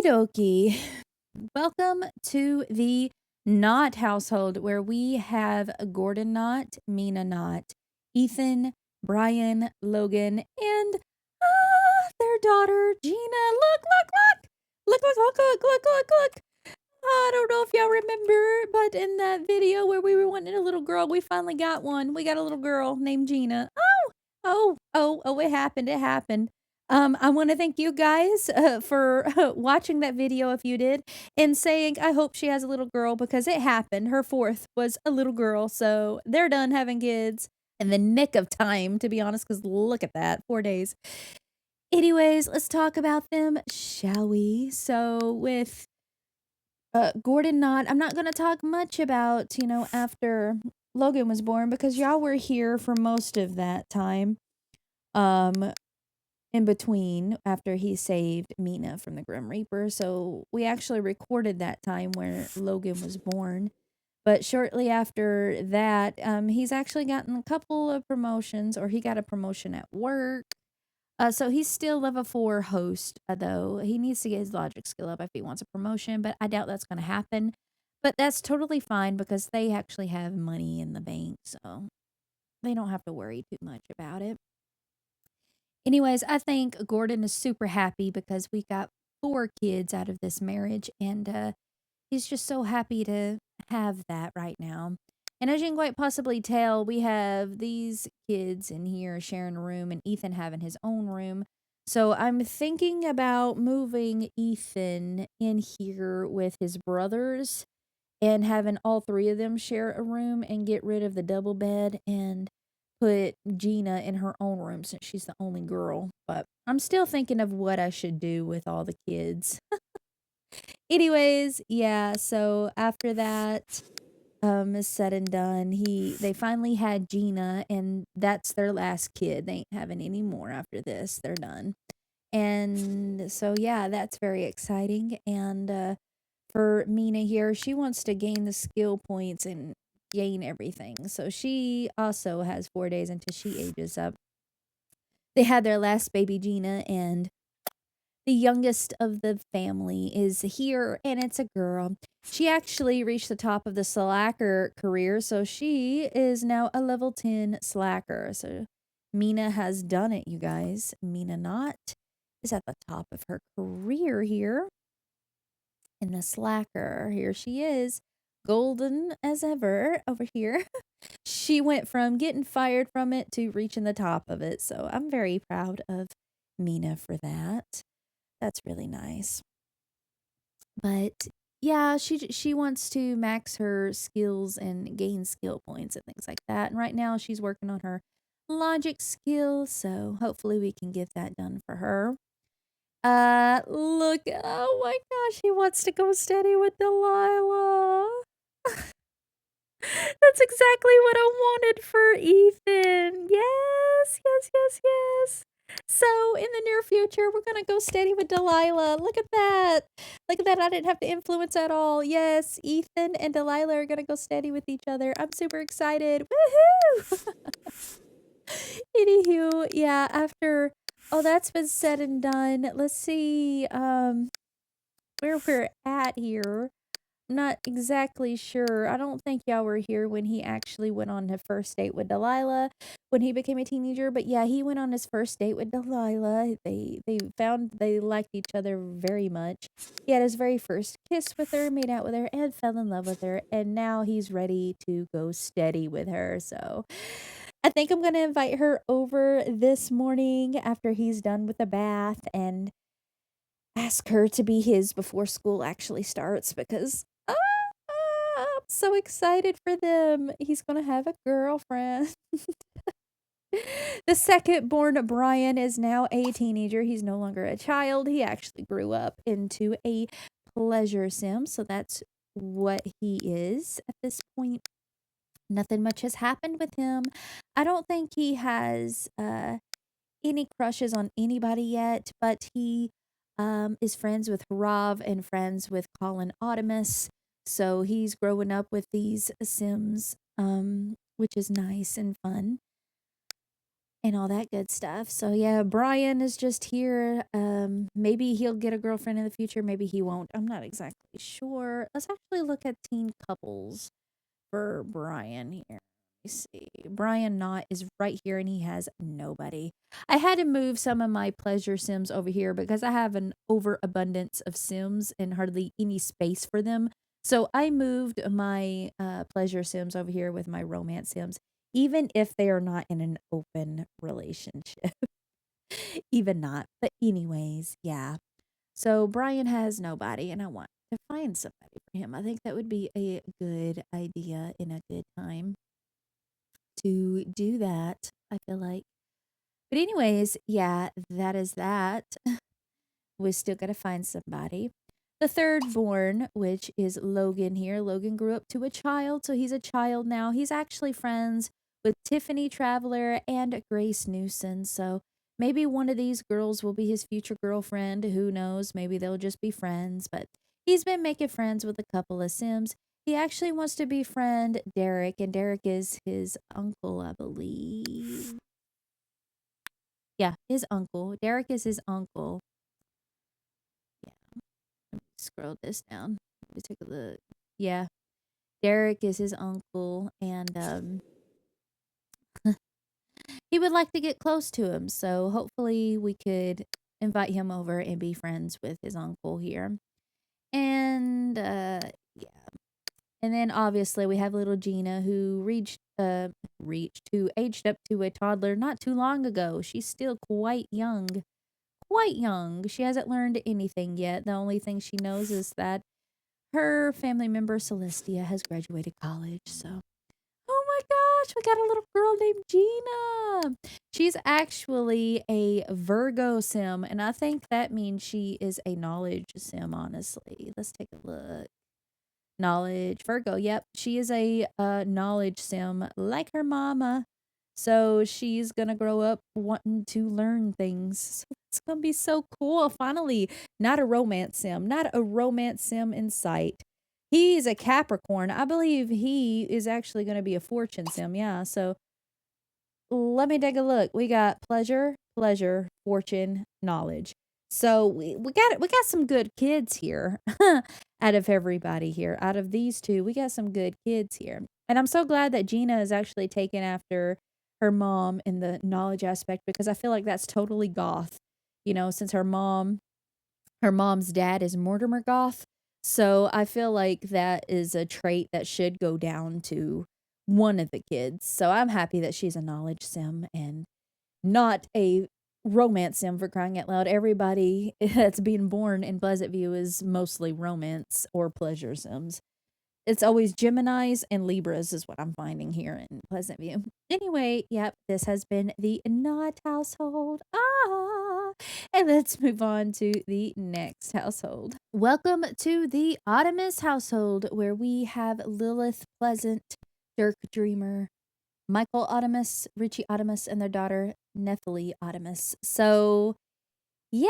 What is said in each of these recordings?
Okie dokie. Welcome to the Knot household where we have Gordon Knot, Mina Knot, Ethan, Brian, Logan, and their daughter, Gina. Look, look, look! Look, look, look, look, look, look, look! I don't know if y'all remember, but in that video where we were wanting a little girl, we finally got one. We got a little girl named Gina. Oh, it happened. It happened. I want to thank you guys for watching that video if you did and saying, I hope she has a little girl because it happened. Her fourth was a little girl. So they're done having kids in the nick of time, to be honest, because look at that 4 days. Anyways, let's talk about them, shall we? So with Gordon Knot, I'm not going to talk much about, after Logan was born because y'all were here for most of that time. In between after he saved Mina from the Grim Reaper. So we actually recorded that time where Logan was born. But shortly after that, he's actually gotten a couple of promotions, or he got a promotion at work. So he's still level 4 host, though. He needs to get his logic skill up if he wants a promotion, but I doubt that's going to happen. But that's totally fine because they actually have money in the bank, so they don't have to worry too much about it. Anyways, I think Gordon is super happy because we got 4 kids out of this marriage, and he's just so happy to have that right now. And as you can quite possibly tell, we have these kids in here sharing a room and Ethan having his own room. So I'm thinking about moving Ethan in here with his brothers and having all 3 of them share a room and get rid of the double bed and put Gina in her own room since she's the only girl. But I'm still thinking of what I should do with all the kids. Anyways, yeah, so after that is said and done, they finally had Gina, and that's their last kid. They ain't having any more after this. They're done. And so yeah, that's very exciting. And for Mina here, she wants to gain the skill points and gain everything. So she also has 4 days until she ages up. They had their last baby, Gina, and the youngest of the family is here, and it's a girl. She actually reached the top of the slacker career, so she is now a level 10 slacker. So Mina has done it, you guys. Mina Knot is at the top of her career here. And the slacker, here she is, golden as ever over here. She went from getting fired from it to reaching the top of it. So I'm very proud of Mina for that. That's really nice. But yeah, she wants to max her skills and gain skill points and things like that. And right now she's working on her logic skill, so hopefully we can get that done for her. Look, oh my gosh, he wants to go steady with Delilah. That's exactly what I wanted for Ethan. Yes, yes, yes, yes. So in the near future, we're gonna go steady with Delilah. Look at that. Look at that. I didn't have to influence at all. Yes, Ethan and Delilah are gonna go steady with each other. I'm super excited. Woohoo! Anywho, yeah, after all that's been said and done, let's see where we're at here. I'm not exactly sure. I don't think y'all were here when he actually went on his first date with Delilah when he became a teenager. But yeah, he went on his first date with Delilah. They found they liked each other very much. He had his very first kiss with her, made out with her, and fell in love with her. And now he's ready to go steady with her. So I think I'm gonna invite her over this morning after he's done with the bath and ask her to be his before school actually starts because I'm so excited for them. He's gonna have a girlfriend. The second born Brian is now a teenager. He's no longer a child. He actually grew up into a pleasure sim, so that's what he is at this point. Nothing much has happened with him. I don't think he has any crushes on anybody yet, but he is friends with Rav and friends with Colin Ottomas. So he's growing up with these Sims, which is nice and fun. and all that good stuff. So yeah, Brian is just here. Maybe he'll get a girlfriend in the future. Maybe he won't. I'm not exactly sure. Let's actually look at teen couples for Brian here. Let me see. Brian Knott is right here and he has nobody. I had to move some of my pleasure sims over here because I have an overabundance of sims and hardly any space for them. So I moved my pleasure sims over here with my romance sims, even if they are not in an open relationship. Even not. But, anyways, yeah. So Brian has nobody, and I want to find somebody for him. I think that would be a good idea and a good time to do that, I feel like. But anyways, yeah, that is that. We still got to find somebody. The third born, which is Logan here. Logan grew up to a child, so he's a child now. He's actually friends with Tiffany Traveler and Grace Newson. So maybe one of these girls will be his future girlfriend. Who knows? Maybe they'll just be friends. But he's been making friends with a couple of Sims. He actually wants to befriend Derek, and Derek is his uncle, I believe. Yeah, his uncle. Derek is his uncle. Scroll this down. Let me take a look. Yeah. Derek is his uncle, and he would like to get close to him. So hopefully we could invite him over and be friends with his uncle here. And yeah. And then obviously we have little Gina who who aged up to a toddler not too long ago. She's still quite young. Quite young. She hasn't learned anything yet. The only thing she knows is that her family member Celestia has graduated college. So, oh my gosh, we got a little girl named Gina. She's actually a Virgo sim, and I think that means she is a knowledge sim, honestly. Let's take a look. Knowledge, Virgo. Yep, she is a knowledge sim like her mama. So she's gonna grow up wanting to learn things. So it's gonna be so cool. Finally, not a romance sim, not a romance sim in sight. He's a Capricorn. I believe he is actually gonna be a fortune sim. Yeah. So let me take a look. We got pleasure, fortune, knowledge. So we got some good kids here. Out of everybody here. Out of these two, we got some good kids here. And I'm so glad that Gina is actually taken after her mom in the knowledge aspect, because I feel like that's totally goth. Since her mom's dad is Mortimer Goth. So I feel like that is a trait that should go down to one of the kids. So I'm happy that she's a knowledge sim and not a romance sim, for crying out loud. Everybody that's being born in Pleasantview is mostly romance or pleasure sims. It's always Geminis and Libras is what I'm finding here in Pleasantview. Anyway, yep, this has been the Not household. And let's move on to the next household. Welcome to the Ottomas household, where we have Lilith Pleasant, Dirk Dreamer, Michael Ottomas, Richie Ottomas, and their daughter Nephili Ottomas. So yeah.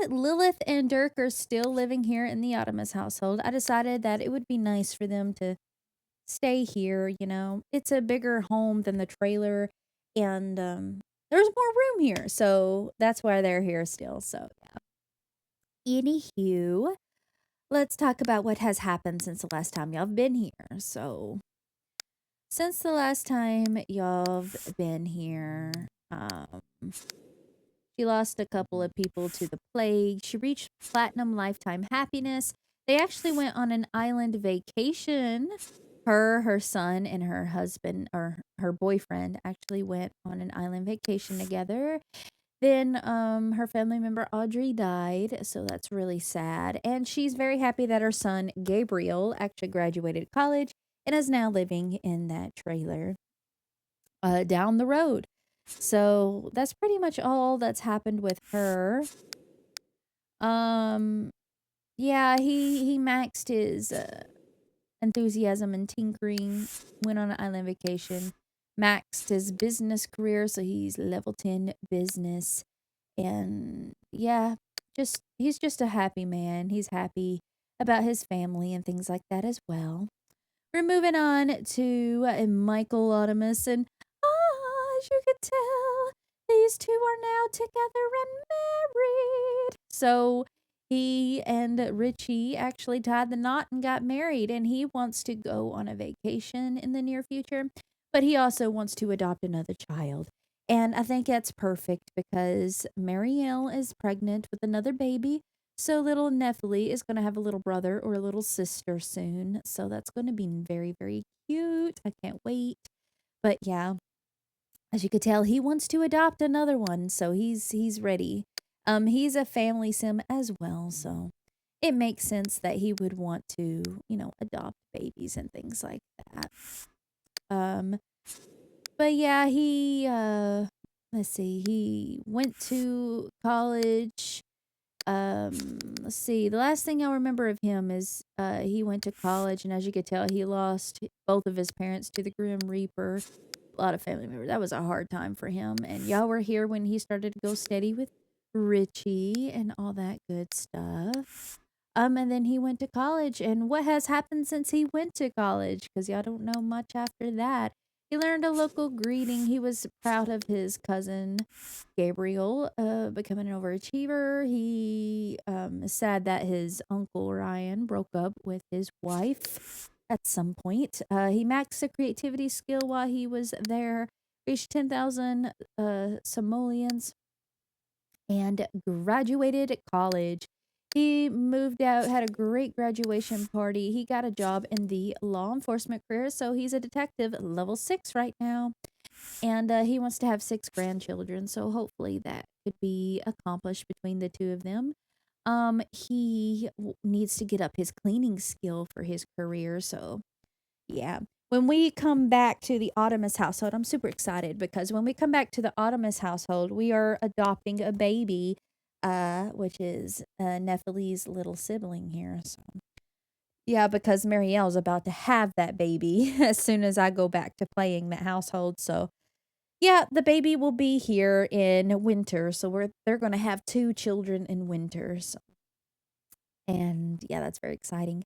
Lilith and Dirk are still living here in the Ottomas household. I decided that it would be nice for them to stay here. It's a bigger home than the trailer, and there's more room here. So that's why they're here still. So, yeah. Anywho, let's talk about what has happened since the last time y'all have been here. So, since the last time y'all have been here, she lost a couple of people to the plague. She reached platinum lifetime happiness. They actually went on an island vacation. Her son, and her husband, or her boyfriend, actually went on an island vacation together. Then her family member Audrey died, so that's really sad. And she's very happy that her son Gabriel actually graduated college and is now living in that trailer down the road. So that's pretty much all that's happened with her. Um, yeah, he maxed his enthusiasm and tinkering, went on an island vacation, maxed his business career, so he's level 10 business. And yeah, he's just a happy man. He's happy about his family and things like that as well. We're moving on to Michael Ottomas, and as you can tell, these two are now together and married. So he and Richie actually tied the knot and got married, and he wants to go on a vacation in the near future, but he also wants to adopt another child. And I think that's perfect because Marielle is pregnant with another baby. So little Nephili is going to have a little brother or a little sister soon. So that's going to be very, very cute. I can't wait. But yeah, as you could tell, he wants to adopt another one, so he's ready. He's a family sim as well, so it makes sense that he would want to, adopt babies and things like that. Um, but yeah, let's see, he went to college. Let's see, the last thing I remember of him is he went to college, and as you could tell, he lost both of his parents to the Grim Reaper. A lot of family members. That was a hard time for him. And y'all were here when he started to go steady with Richie and all that good stuff. And then he went to college. And what has happened since he went to college? Because y'all don't know much after that. He learned a local greeting. He was proud of his cousin Gabriel becoming an overachiever. He is sad that his uncle Ryan broke up with his wife at some point. He maxed the creativity skill while he was there, reached 10,000 simoleons, and graduated college. He moved out, had a great graduation party. He got a job in the law enforcement career, so he's a detective level 6 right now. And he wants to have 6 grandchildren, so hopefully that could be accomplished between the two of them. He needs to get up his cleaning skill for his career, so yeah. When we come back to the Ottomas household, I'm super excited because when we come back to the Ottomas household, we are adopting a baby, which is Nephili's little sibling here. So yeah, because Marielle's about to have that baby as soon as I go back to playing that household. So yeah, the baby will be here in winter. So they're gonna have 2 children in winter. So and yeah, that's very exciting.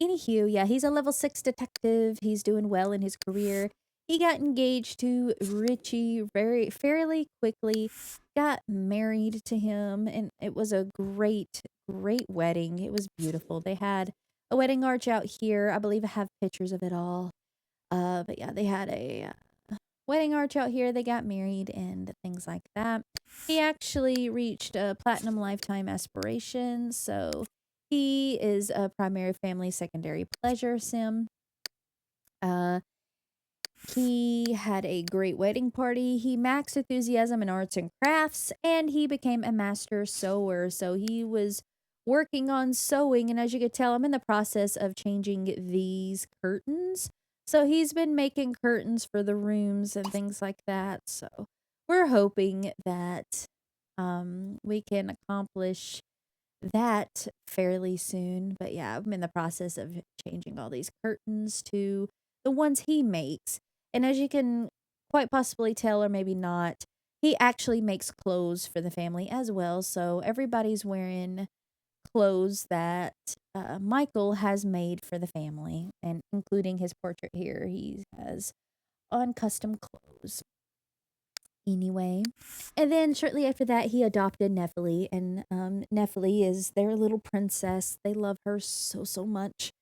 Anywho, yeah, he's a level 6 detective. He's doing well in his career. He got engaged to Richie very fairly quickly, got married to him, and it was a great, great wedding. It was beautiful. They had a wedding arch out here. I believe I have pictures of it all. But yeah, they had a wedding arch out here. They got married and things like that. He actually reached a platinum lifetime aspiration, so he is a primary family, secondary pleasure sim. Uh, he had a great wedding party. He maxed enthusiasm in arts and crafts, and he became a master sewer. So he was working on sewing, and as you could tell, I'm in the process of changing these curtains. So he's been making curtains for the rooms and things like that. So we're hoping that we can accomplish that fairly soon. But yeah, I'm in the process of changing all these curtains to the ones he makes. And as you can quite possibly tell, or maybe not, he actually makes clothes for the family as well. So everybody's wearing clothes that Michael has made for the family, and including his portrait here, he has on custom clothes. Anyway, and then shortly after that, he adopted Nephili, and Nephili is their little princess. They love her so, so much.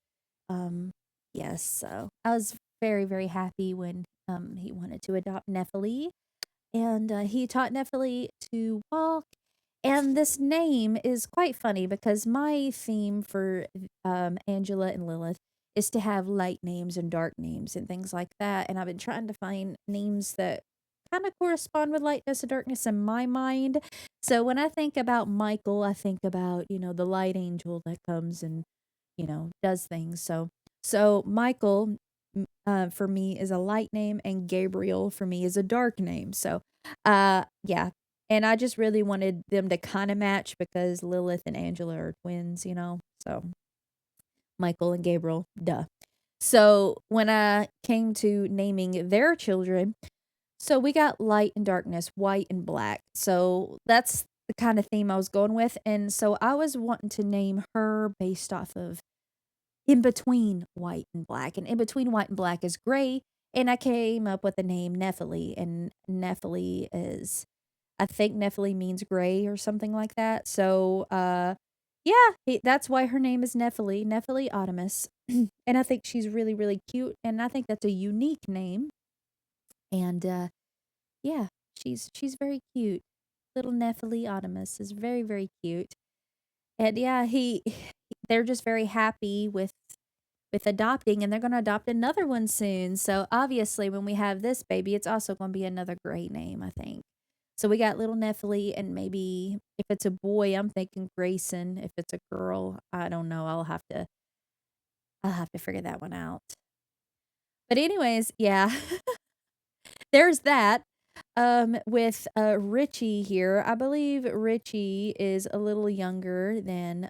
Um, yes, so I was very, very happy when he wanted to adopt Nephili, and he taught Nephili to walk. And this name is quite funny because my theme for Angela and Lilith is to have light names and dark names and things like that. And I've been trying to find names that kind of correspond with lightness and darkness in my mind. So when I think about Michael, I think about, the light angel that comes and, does things. So Michael for me is a light name, and Gabriel for me is a dark name. So yeah. And I just really wanted them to kind of match because Lilith and Angela are twins. So Michael and Gabriel, duh. So when I came to naming their children, so we got light and darkness, white and black. So that's the kind of theme I was going with. And so I was wanting to name her based off of in between white and black. And in between white and black is gray. And I came up with the name Nephili. And Nephili is I think Nephili means gray or something like that. So, yeah, that's why her name is Nephili, Nephili Ottomas. And I think she's really, really cute. And I think that's a unique name. And yeah, she's very cute. Little Nephili Ottomas is very, very cute. And yeah, they're just very happy with adopting, and they're going to adopt another one soon. So obviously, when we have this baby, it's also going to be another great name, I think. So we got little Nephili, and maybe if it's a boy, I'm thinking Grayson. If it's a girl, I don't know. I'll have to figure that one out. But anyways, yeah, there's that. With Richie here, I believe Richie is a little younger than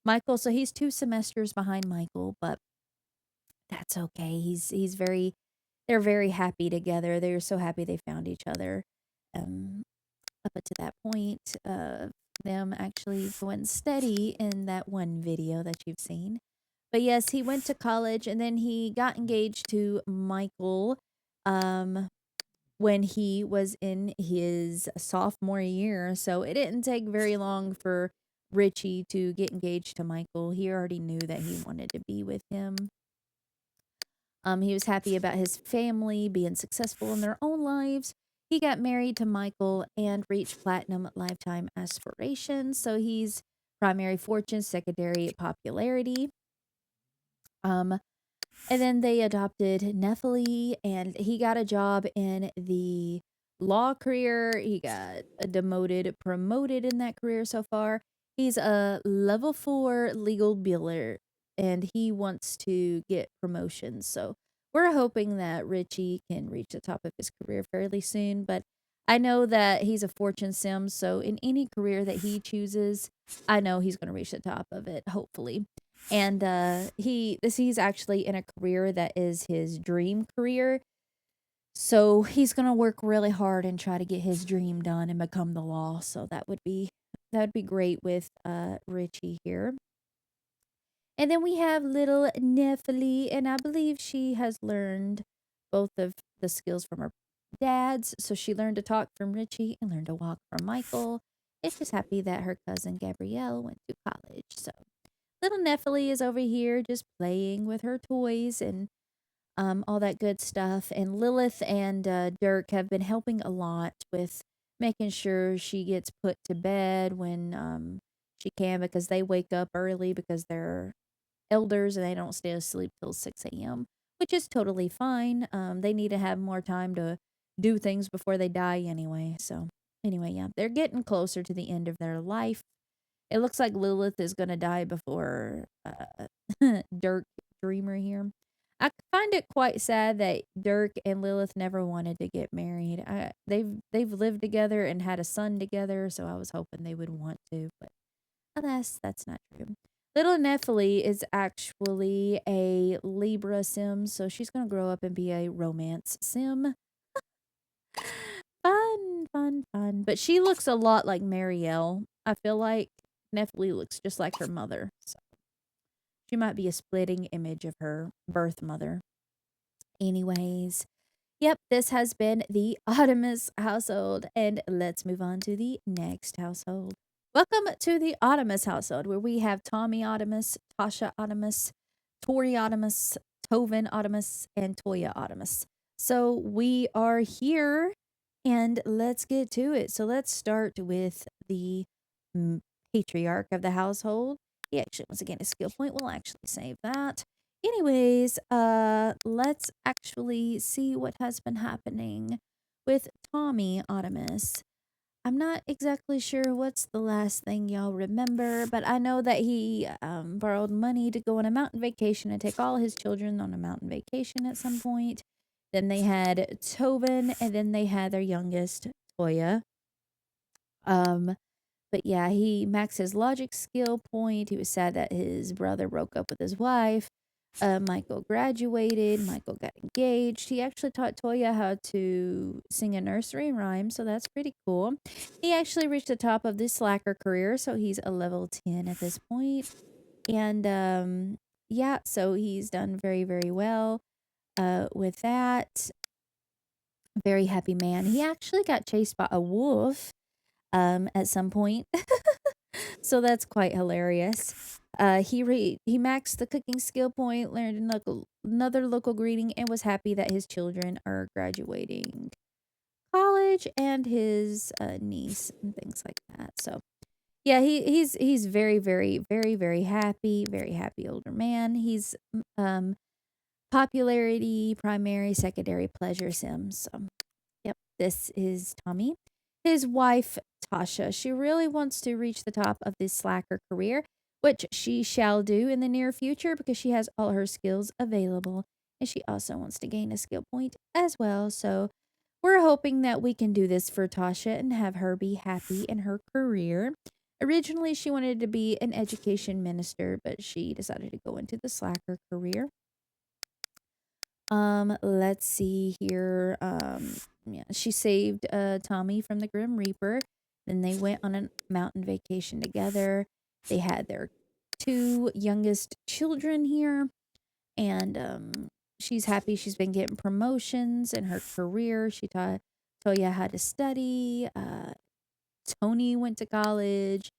Michael, so he's 2 semesters behind Michael, but that's okay. He's very they're very happy together. They're so happy they found each other. Um, up to that point of them actually going steady in that one video that you've seen. But yes, he went to college and then he got engaged to Michael um when he was in his sophomore year. So it didn't take very long for Richie to get engaged to Michael. He already knew that he wanted to be with him. He was happy about his family being successful in their own lives. He got married to Michael and reached platinum lifetime aspirations. So he's primary fortune, secondary popularity. Um, and then they adopted Nephili, and he got a job in the law career. He got demoted, promoted in that career so far. He's a level 4 legal biller, and he wants to get promotions. So we're hoping that Richie can reach the top of his career fairly soon. But I know that he's a fortune sim, so in any career that he chooses, I know he's going to reach the top of it, hopefully. And he's actually in a career that is his dream career. So he's gonna work really hard and try to get his dream done and become the law. So that would be great with Richie here. And then we have little Nephili, and I believe she has learned both of the skills from her dads. So she learned to talk from Richie and learned to walk from Michael. It's just happy that her cousin Gabrielle went to college. So little Nephili is over here just playing with her toys and all that good stuff. And Lilith and Dirk have been helping a lot with making sure she gets put to bed when she can, because they wake up early because they're elders and they don't stay asleep till 6 a.m., which is totally fine. They need to have more time to do things before they die anyway. So, anyway, yeah, they're getting closer to the end of their life. It looks like Lilith is gonna die before Dirk Dreamer here. I find it quite sad that Dirk and Lilith never wanted to get married. They've lived together and had a son together, so I was hoping they would want to, but alas, that's not true. Little Nephili is actually a Libra sim, so she's gonna grow up and be a romance sim. Fun, fun, fun. But she looks a lot like Marielle. I feel like Nephili looks just like her mother. So she might be a splitting image of her birth mother. Anyways, yep, this has been the Ottomas household. And let's move on to the next household. Welcome to the Ottomas household, where we have Tommy Ottomas, Tasha Ottomas, Tori Ottomas, Tovin Ottomas, and Toya Ottomas. So we are here, and let's get to it. So let's start with the patriarch of the household. He actually wants to gain a skill point. We'll actually save that. Anyways, let's actually see what has been happening with Tommy Ottomas. I'm not exactly sure what's the last thing y'all remember, but I know that he borrowed money to go on a mountain vacation and take all his children on a mountain vacation at some point. Then they had Tobin, and then they had their youngest, Toya. Um, but yeah, he maxed his logic skill point. He was sad that his brother broke up with his wife. Michael graduated. Michael got engaged. He actually taught Toya how to sing a nursery rhyme, so that's pretty cool. He actually reached the top of the slacker career, so he's a level 10 at this point. And yeah, so he's done very, very well with that. Very happy man. He actually got chased by a wolf at some point. So that's quite hilarious. He maxed the cooking skill point, learned another local greeting, and was happy that his children are graduating college and his niece and things like that. So yeah, he's very very happy older man. He's popularity, primary, secondary pleasure sims. So yep, this is Tommy. His wife, Tasha, she really wants to reach the top of this slacker career, which she shall do in the near future because she has all her skills available. And she also wants to gain a skill point as well. So we're hoping that we can do this for Tasha and have her be happy in her career. Originally, she wanted to be an education minister, but she decided to go into the slacker career. Let's see here. Yeah, she saved Tommy from the Grim Reaper. Then they went on a mountain vacation together. They had their two youngest children here, and she's happy. She's been getting promotions in her career. She taught Toya how to study. Tony went to college,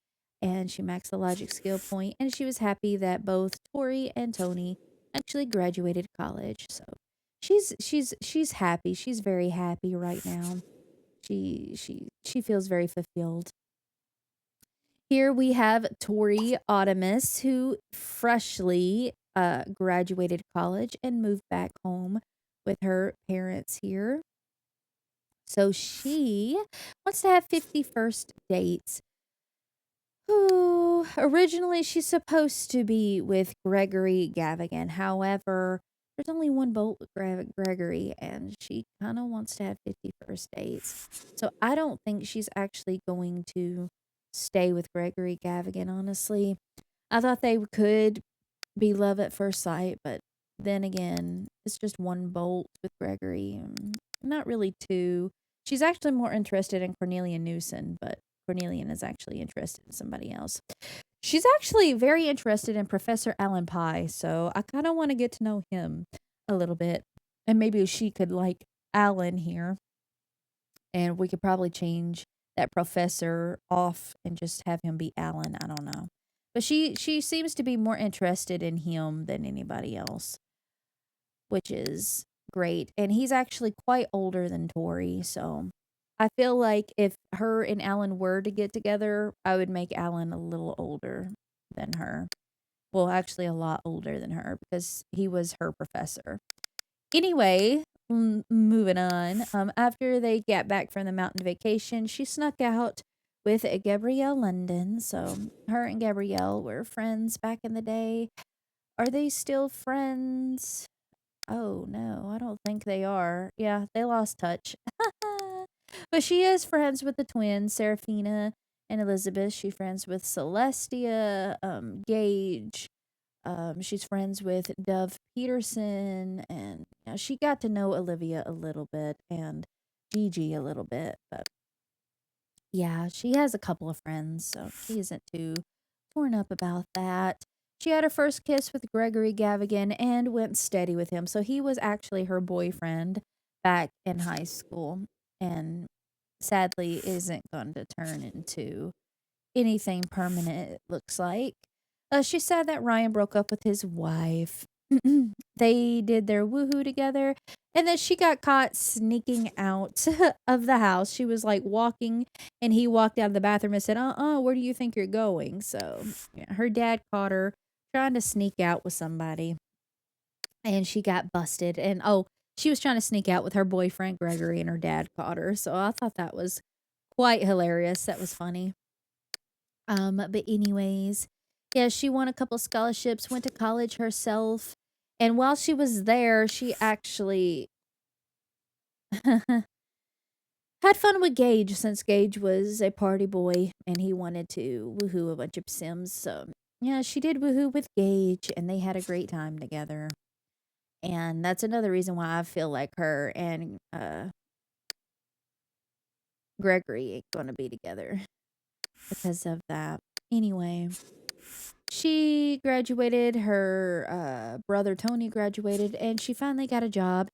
and she maxed the logic skill point, and she was happy that both Tori and Tony actually graduated college. So she's happy. She's very happy right now. She feels very fulfilled. Here we have Tori Ottomas, who freshly graduated college and moved back home with her parents here. So she wants to have 51st dates. Ooh, originally, she's supposed to be with Gregory Gavigan. However, there's only one bolt with Gregory, and she kind of wants to have 51st dates. So I don't think she's actually going to stay with Gregory Gavigan, honestly. I thought they could be love at first sight, but then again, it's just one bolt with Gregory. Not really two. She's actually more interested in Cornelia Newson, but Cornelian is actually interested in somebody else. She's actually very interested in Professor Alan Pye, so I kind of want to get to know him a little bit. And maybe she could like Alan here, and we could probably change that professor off and just have him be Alan. I don't know. But she seems to be more interested in him than anybody else, which is great. And he's actually quite older than Tori, so I feel like if her and Alan were to get together, I would make Alan a little older than her. Well, actually a lot older than her because he was her professor. Anyway, moving on. After they get back from the mountain vacation, she snuck out with Gabrielle London. So her and Gabrielle were friends back in the day. Are they still friends? Oh no, I don't think they are. Yeah, they lost touch. But she is friends with the twins, Serafina and Elizabeth. She's friends with Celestia, Gage. She's friends with Dove Peterson, and she got to know Olivia a little bit and Gigi a little bit. But yeah, she has a couple of friends, so she isn't too torn up about that. She had her first kiss with Gregory Gavigan and went steady with him. So he was actually her boyfriend back in high school, and sadly isn't going to turn into anything permanent, it looks like. She said that Ryan broke up with his wife. They did their woohoo together, and then she got caught sneaking out of the house. She was like walking, and he walked out of the bathroom and said, where do you think you're going? So yeah, her dad caught her trying to sneak out with somebody, and she got busted. And she was trying to sneak out with her boyfriend Gregory, and her dad caught her. So I thought that was quite hilarious. That was funny. But anyways, yeah, she won a couple scholarships, went to college herself, and while she was there, she actually had fun with Gage since Gage was a party boy and he wanted to woohoo a bunch of Sims. So yeah, she did woohoo with Gage, and they had a great time together. And that's another reason why I feel like her and Gregory ain't gonna be together because of that. Anyway, she graduated, her brother Tony graduated, and she finally got a job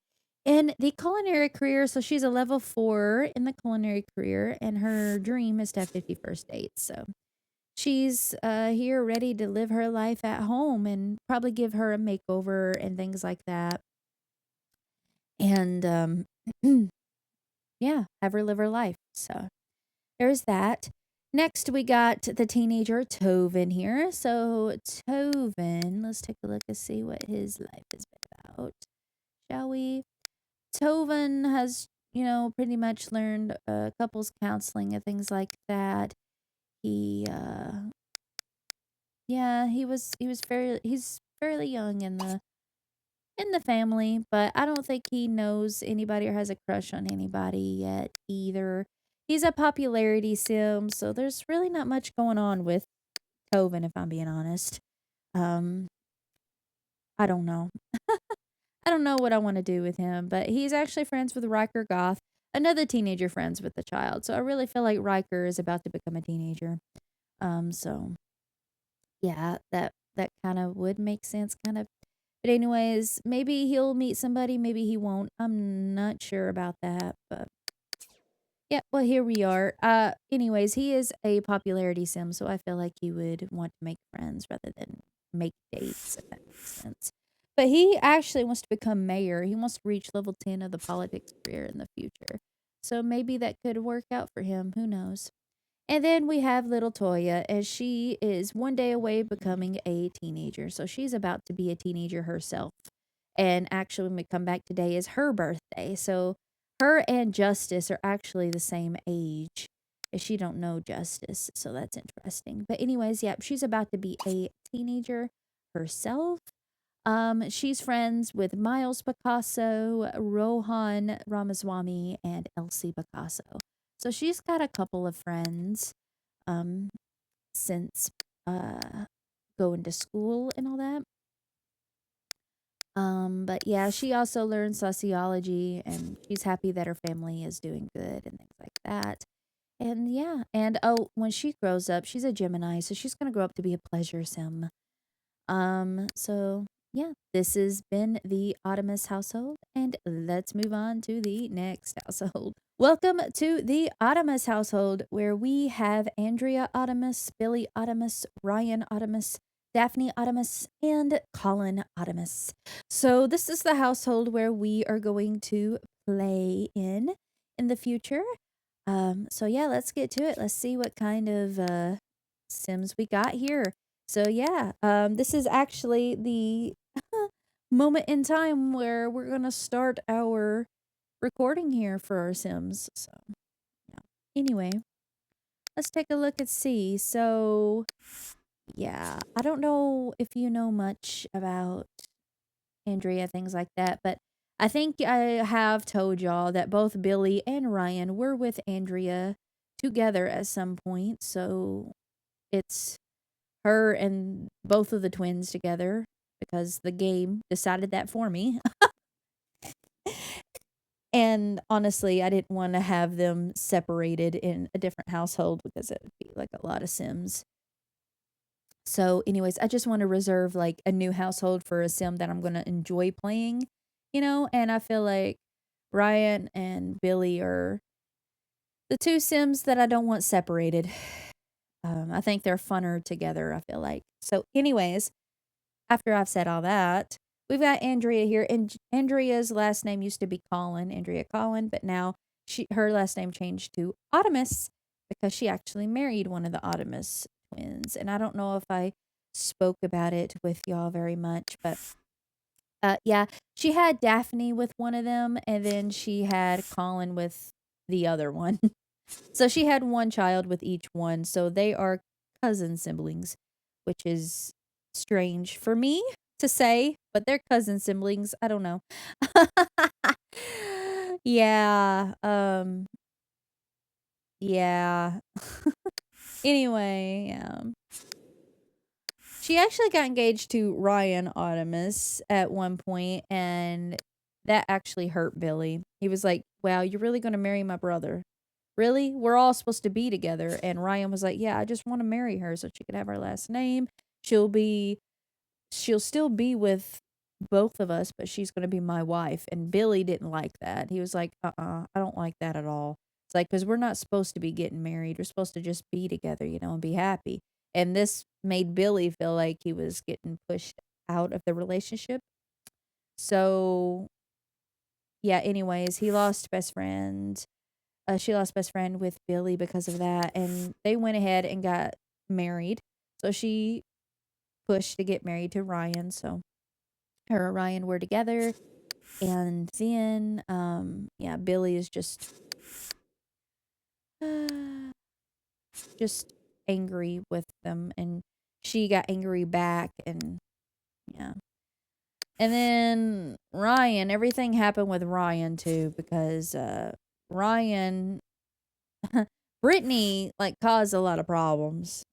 in the culinary career. So she's a level 4 in the culinary career, and her dream is to have 51st dates. So she's here ready to live her life at home and probably give her a makeover and things like that. And yeah, have her live her life. So there's that. Next, we got the teenager Tovin here. So Tovin, let's take a look and see what his life has been about, shall we? Tovin has, pretty much learned couples counseling and things like that. He, yeah, he's fairly young in the family, but I don't think he knows anybody or has a crush on anybody yet either. He's a popularity sim, so there's really not much going on with Tovin, if I'm being honest. Um, I don't know. I don't know what I want to do with him, but he's actually friends with Riker Goth, another teenager friends with the child. So I really feel like Riker is about to become a teenager. So yeah, that kind of would make sense, kind of. But anyways, maybe he'll meet somebody, maybe he won't. I'm not sure about that, but yeah, well, here we are. Anyways, he is a popularity sim, so I feel like he would want to make friends rather than make dates, if that makes sense. But he actually wants to become mayor. He wants to reach level 10 of the politics career in the future. So maybe that could work out for him. Who knows? And then we have little Toya, as she is one day away becoming a teenager. So she's about to be a teenager herself. And actually, when we come back today, is her birthday. So her and Justice are actually the same age. And she don't know Justice, so that's interesting. But anyways, yeah, she's about to be a teenager herself. She's friends with Miles Picasso, Rohan Ramaswamy, and Elsie Picasso. So she's got a couple of friends um, since going to school and all that. But yeah, she also learned sociology, and she's happy that her family is doing good and things like that. And yeah, and oh, when she grows up, she's a Gemini, so she's gonna grow up to be a pleasure sim. So yeah, this has been the Ottomas household, and let's move on to the next household. Welcome to the Ottomas household, where we have Andrea Ottomas, Billy Ottomas, Ryan Ottomas, Daphne Ottomas, and Colin Ottomas. So this is the household where we are going to play in the future. So yeah, let's get to it. Let's see what kind of Sims we got here. So yeah, this is actually the moment in time where we're gonna start our recording here for our Sims. So yeah. Anyway, let's take a look and see. So yeah, I don't know if you know much about Andrea, things like that, but I think I have told y'all that both Billy and Ryan were with Andrea together at some point. So it's her and both of the twins together because the game decided that for me. And honestly, I didn't want to have them separated in a different household because it would be like a lot of Sims. So, anyways, I just want to reserve like a new household for a Sim that I'm going to enjoy playing, and I feel like Ryan and Billy are the two Sims that I don't want separated. I think they're funner together, I feel like. So, anyways, after I've said all that, we've got Andrea here, and Andrea's last name used to be Collin, Andrea Collin, but now her last name changed to Ottomas because she actually married one of the Ottomas twins. And I don't know if I spoke about it with y'all very much, but yeah, she had Daphne with one of them, and then she had Colin with the other one. So she had one child with each one. So they are cousin siblings, which is strange for me to say, but they're cousin siblings. I don't know. Yeah. Yeah. Anyway, she actually got engaged to Ryan Ottomas at one point, and that actually hurt Billy. He was like, "Wow, you're really going to marry my brother? Really? We're all supposed to be together." And Ryan was like, "Yeah, I just want to marry her so she could have her last name. She'll still be with both of us, but she's going to be my wife. And Billy didn't like that. He was like, I don't like that at all. It's like, because we're not supposed to be getting married. We're supposed to just be together, and be happy. And this made Billy feel like he was getting pushed out of the relationship. So, yeah, anyways, he lost best friend. She lost best friend with Billy because of that. And they went ahead and got married. So she pushed to get married to Ryan. So her and Ryan were together. And then, yeah, Billy is just angry with them, and she got angry back, and yeah. And then Ryan, everything happened with Ryan too, because Ryan, Brittany, like, caused a lot of problems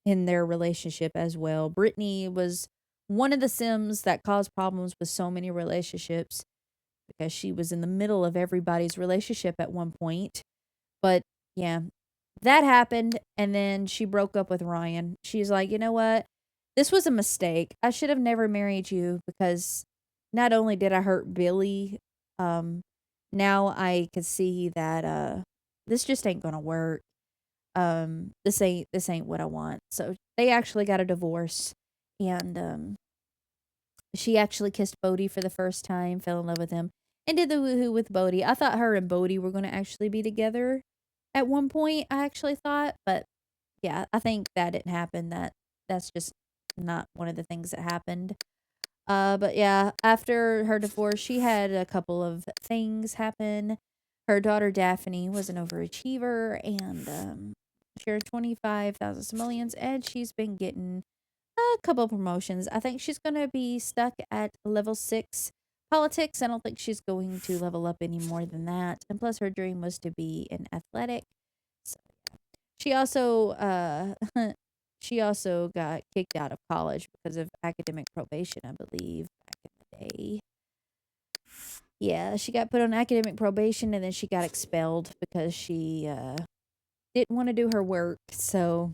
in their relationship as well. Brittany was one of the Sims that caused problems with so many relationships because she was in the middle of everybody's relationship at one point. But yeah, that happened. And then she broke up with Ryan. She's like, you know what? This was a mistake. I should have never married you, because not only did I hurt Billy, um, now I could see that this just ain't gonna work. This ain't what I want. So they actually got a divorce, and she actually kissed Bodhi for the first time, fell in love with him, and did the woohoo with Bodhi. I thought her and Bodhi were gonna actually be together at one point, I actually thought, but yeah, I think that didn't happen. That's just not one of the things that happened. But yeah, after her divorce, she had a couple of things happen. Her daughter Daphne was an overachiever, and she earned 25,000 simoleons, and she's been getting a couple of promotions. I think she's gonna be stuck at level 6 politics. I don't think she's going to level up any more than that. And plus, her dream was to be an athletic. So she also she also got kicked out of college because of academic probation, I believe, back in the day. Yeah, she got put on academic probation, and then she got expelled because she didn't want to do her work. So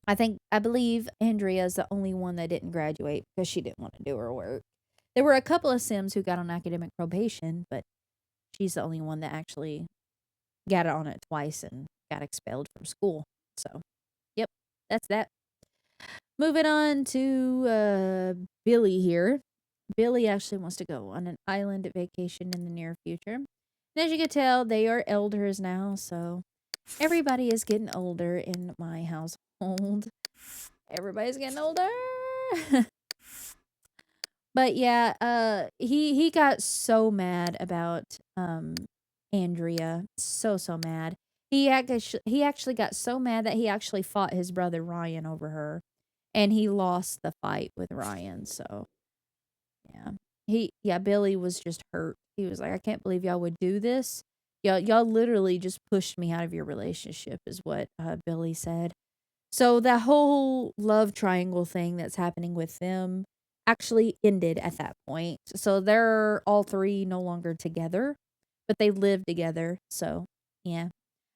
I believe Andrea is the only one that didn't graduate because she didn't want to do her work. There were a couple of Sims who got on academic probation, but she's the only one that actually got on it twice and got expelled from school. So, yep, that's that. Moving on to Billy here. Billy actually wants to go on an island vacation in the near future. And as you can tell, they are elders now, so everybody is getting older in my household. Everybody's getting older. But yeah, he got so mad about Andrea, so mad. He actually got so mad that he actually fought his brother Ryan over her, and he lost the fight with Ryan. So yeah, Billy was just hurt. He was like, I can't believe y'all would do this. Y'all literally just pushed me out of your relationship, is what Billy said. So that whole love triangle thing that's happening with them actually ended at that point. So they're all three no longer together, but they live together. So yeah,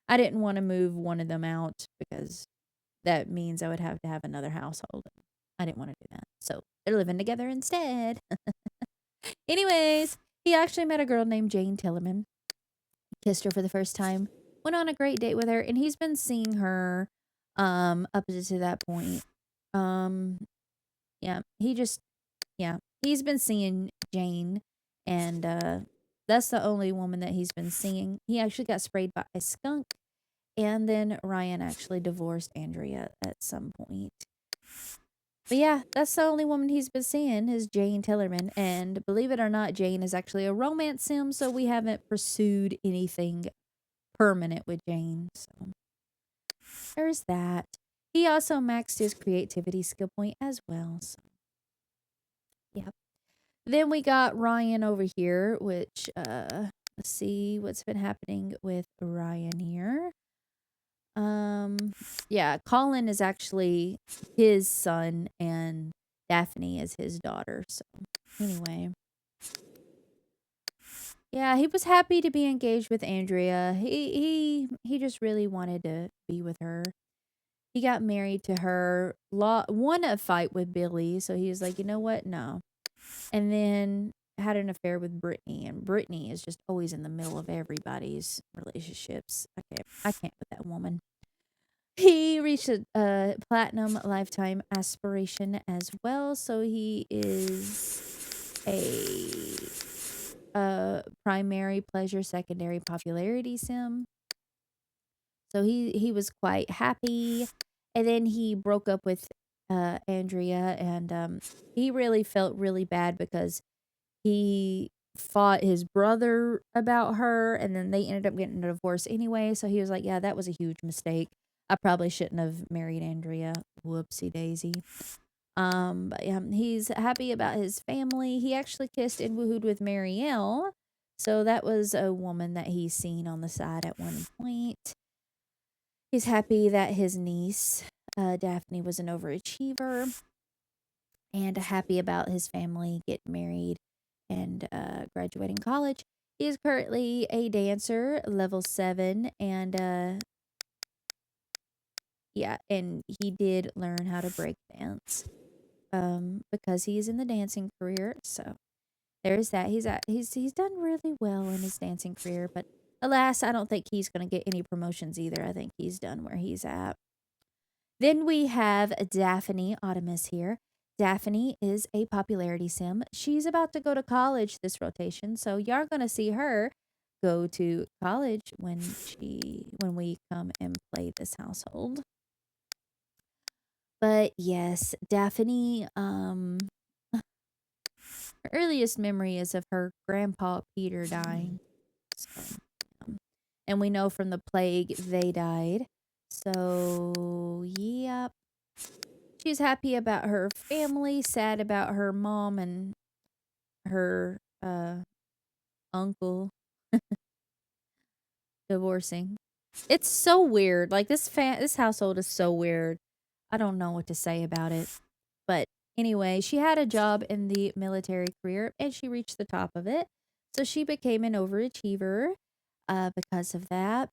I didn't want to move one of them out because that means I would have to have another household. I didn't want to do that. So they're living together instead. Anyways, he actually met a girl named Jane Tillerman, kissed her for the first time, went on a great date with her, and he's been seeing her up to that point. Um yeah, he's been seeing Jane, and that's the only woman that he's been seeing. He actually got sprayed by a skunk, and then Ryan actually divorced Andrea at some point. But yeah, that's the only woman he's been seeing is Jane Tillerman. And believe it or not, Jane is actually a romance sim, so we haven't pursued anything permanent with Jane. So there's that. He also maxed his creativity skill point as well. So yeah. Then we got Ryan over here, which let's see what's been happening with Ryan here. Yeah, Colin is actually his son and Daphne is his daughter. So anyway, yeah, he was happy to be engaged with Andrea. He just really wanted to be with her. He got married to her. Won a fight with Billy, so he was like, you know what? No. and then had an affair with Brittany, and Brittany is just always in the middle of everybody's relationships. I can't with that woman. He reached a platinum lifetime aspiration as well, so he is a primary pleasure, secondary popularity sim. So he was quite happy, and then he broke up with Andrea, and he really felt really bad because he fought his brother about her, and then they ended up getting a divorce anyway. So he was like, "Yeah, that was a huge mistake. I probably shouldn't have married Andrea. Whoopsie daisy." But yeah, he's happy about his family. He actually kissed and woohooed with Marielle. So that was a woman that he's seen on the side at one point. He's happy that his niece, Daphne, was an overachiever, and happy about his family getting married and graduating college. He is currently a dancer, level 7, and yeah, and he did learn how to break dance because he's in the dancing career. So there's that. He's done really well in his dancing career, but alas, I don't think he's going to get any promotions either. I think he's done where he's at. Then we have Daphne Ottomas here. Daphne is a popularity sim. She's about to go to college this rotation, so you're going to see her go to college when we come and play this household. But yes, Daphne, her earliest memory is of her grandpa Peter dying. So, and we know from the plague they died. So, yep. She's happy about her family, sad about her mom and her uncle divorcing. It's so weird. Like this household is so weird. I don't know what to say about it. But anyway, she had a job in the military career and she reached the top of it. So she became an overachiever because of that.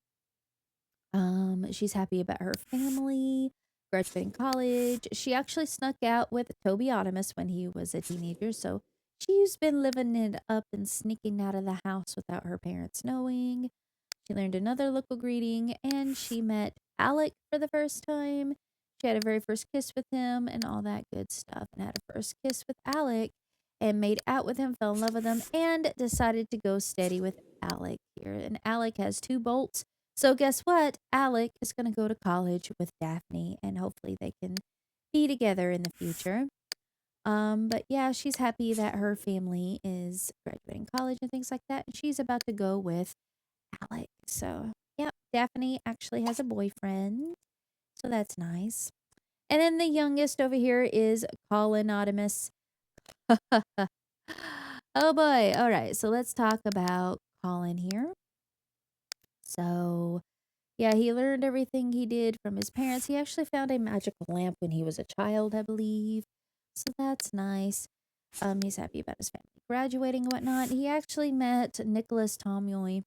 She's happy about her family, graduating college. She actually snuck out with Toby Ottomas when he was a teenager, so she's been living it up and sneaking out of the house without her parents knowing. She learned another local greeting, and she met Alec for the first time. She had a very first kiss with him and all that good stuff, and had a first kiss with Alec, and made out with him, fell in love with him, and decided to go steady with Alec here. And Alec has 2 bolts. So guess what? Alec is going to go to college with Daphne, and hopefully they can be together in the future. But yeah, she's happy that her family is graduating college and things like that. And she's about to go with Alec. So, yeah, Daphne actually has a boyfriend. So that's nice. And then the youngest over here is Colin Ottomas. Oh boy. All right. So let's talk about Colin here. So, yeah, he learned everything he did from his parents. He actually found a magical lamp when he was a child, I believe. So that's nice. He's happy about his family graduating and whatnot. He actually met Nicholas Tomoy.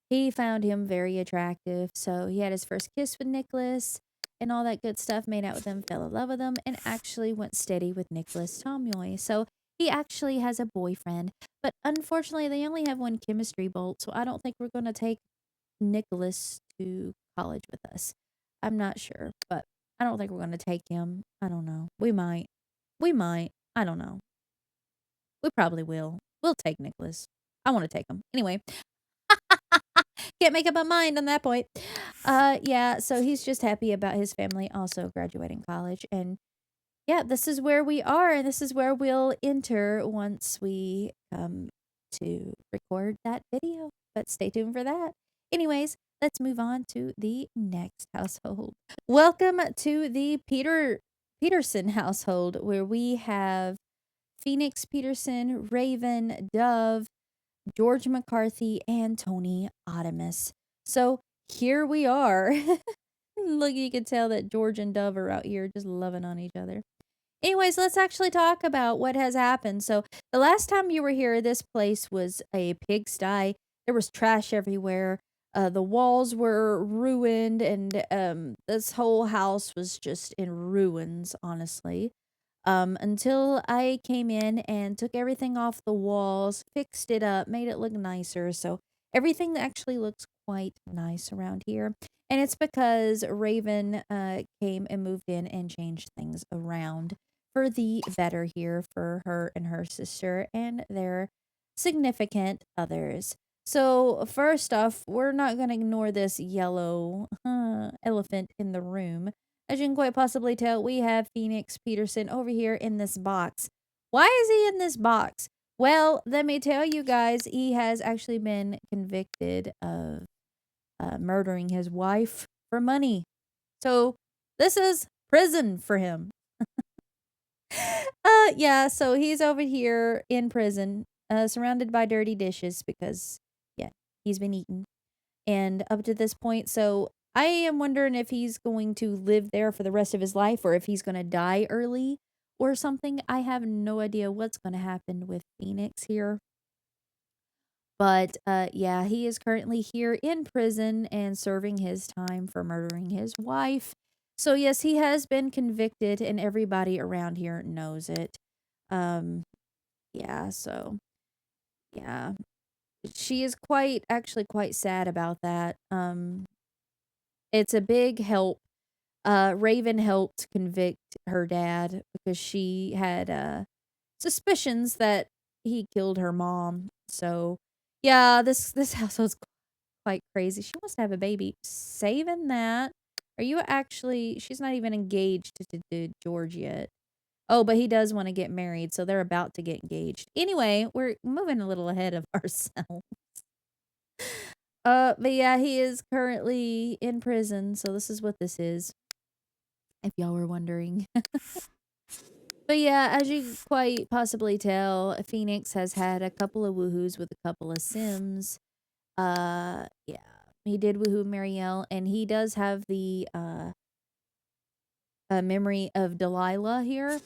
He found him very attractive. So he had his first kiss with Nicholas and all that good stuff, made out with him, fell in love with him, and actually went steady with Nicholas Tomoy. So he actually has a boyfriend. But unfortunately, they only have one chemistry bolt. So I don't think we're going to take Nicholas to college with us. I'm not sure, but I don't think we're going to take him. I don't know. We might. We might. I don't know. We probably will. We'll take Nicholas. I want to take him. Anyway, can't make up my mind on that point. Yeah, so he's just happy about his family also graduating college. And yeah, this is where we are, and this is where we'll enter once we come to record that video. But stay tuned for that. Anyways, let's move on to the next household. Welcome to the Pederson household, where we have Phoenix Pederson, Raven, Dove, George McCarthy, and Tony Ottomas. So here we are. Look, you can tell that George and Dove are out here just loving on each other. Anyways, let's actually talk about what has happened. So, the last time you were here, this place was a pigsty. There was trash everywhere. The walls were ruined, and this whole house was just in ruins, honestly. until I came in and took everything off the walls, fixed it up, made it look nicer. So everything actually looks quite nice around here. And it's because Raven came and moved in and changed things around for the better here for her and her sister and their significant others. So, first off, we're not going to ignore this yellow elephant in the room. As you can quite possibly tell, we have Phoenix Pederson over here in this box. Why is he in this box? Well, let me tell you guys, he has actually been convicted of murdering his wife for money. So, this is prison for him. Yeah, so he's over here in prison, surrounded by dirty dishes because, yeah, he's been eaten. And up to this point, so I am wondering if he's going to live there for the rest of his life or if he's going to die early or something. I have no idea what's going to happen with Phoenix here. But yeah, he is currently here in prison and serving his time for murdering his wife. So yes, he has been convicted and everybody around here knows it. Um yeah, so yeah. She is actually quite sad about that. It's a big help. Raven helped convict her dad because she had suspicions that he killed her mom. So yeah, this household's quite crazy. She wants to have a baby. Saving that. Are you actually she's not even engaged to George yet. Oh, but he does want to get married, so they're about to get engaged. Anyway, we're moving a little ahead of ourselves. But yeah, he is currently in prison, so this is what this is, if y'all were wondering. But yeah, as you quite possibly tell, Phoenix has had a couple of woohoos with a couple of Sims. Yeah, he did woohoo Marielle, and he does have the memory of Delilah here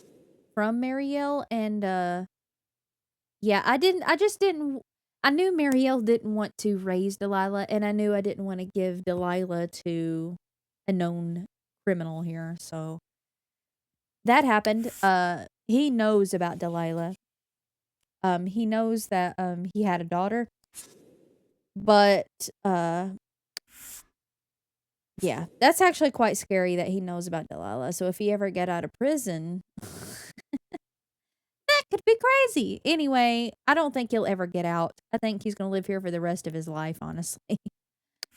from Marielle, and yeah, I just didn't, I knew Marielle didn't want to raise Delilah, and I knew I didn't want to give Delilah to a known criminal here, so that happened. He knows about Delilah. He knows that, he had a daughter, but, yeah, that's actually quite scary that he knows about Delilah, so if he ever get out of prison, that could be crazy. Anyway, I don't think he'll ever get out. I think he's gonna live here for the rest of his life, honestly.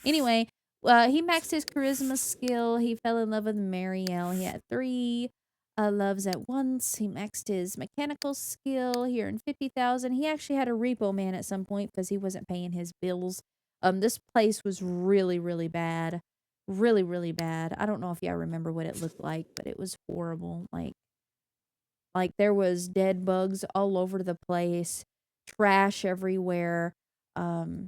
Anyway, he maxed his charisma skill. He fell in love with Marielle. He had 3 loves at once. He maxed his mechanical skill here in 50,000. He actually had a repo man at some point because he wasn't paying his bills. This place was really, really bad. Really, really bad. I don't know if y'all remember what it looked like, but it was horrible. Like there was dead bugs all over the place, trash everywhere. Um,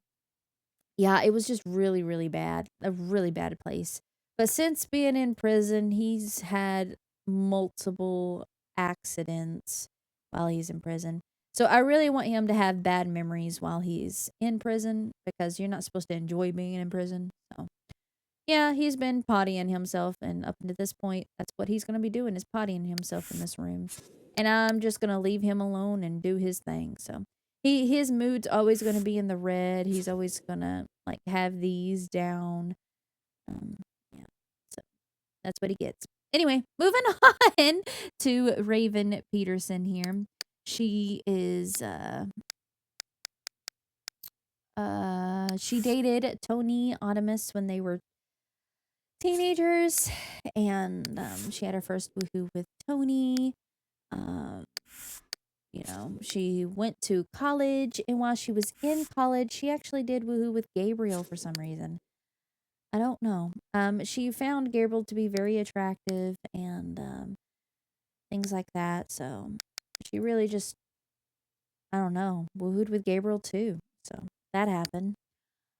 yeah, it was just really, really bad. A really bad place. But since being in prison, he's had multiple accidents while he's in prison. So I really want him to have bad memories while he's in prison because you're not supposed to enjoy being in prison. So yeah, he's been pottying himself, and up to this point, that's what he's gonna be doing is pottying himself in this room. And I'm just gonna leave him alone and do his thing. So his mood's always gonna be in the red. He's always gonna like have these down. Um, yeah. So that's what he gets. Anyway, moving on to Raven Peterson here. She is she dated Tony Ottomas when they were teenagers, and she had her first woohoo with Tony. Um, she went to college, and while she was in college, she actually did woohoo with Gabriel for some reason. I don't know. She found Gabriel to be very attractive and things like that. So she really just, I don't know, woohooed with Gabriel too. So that happened.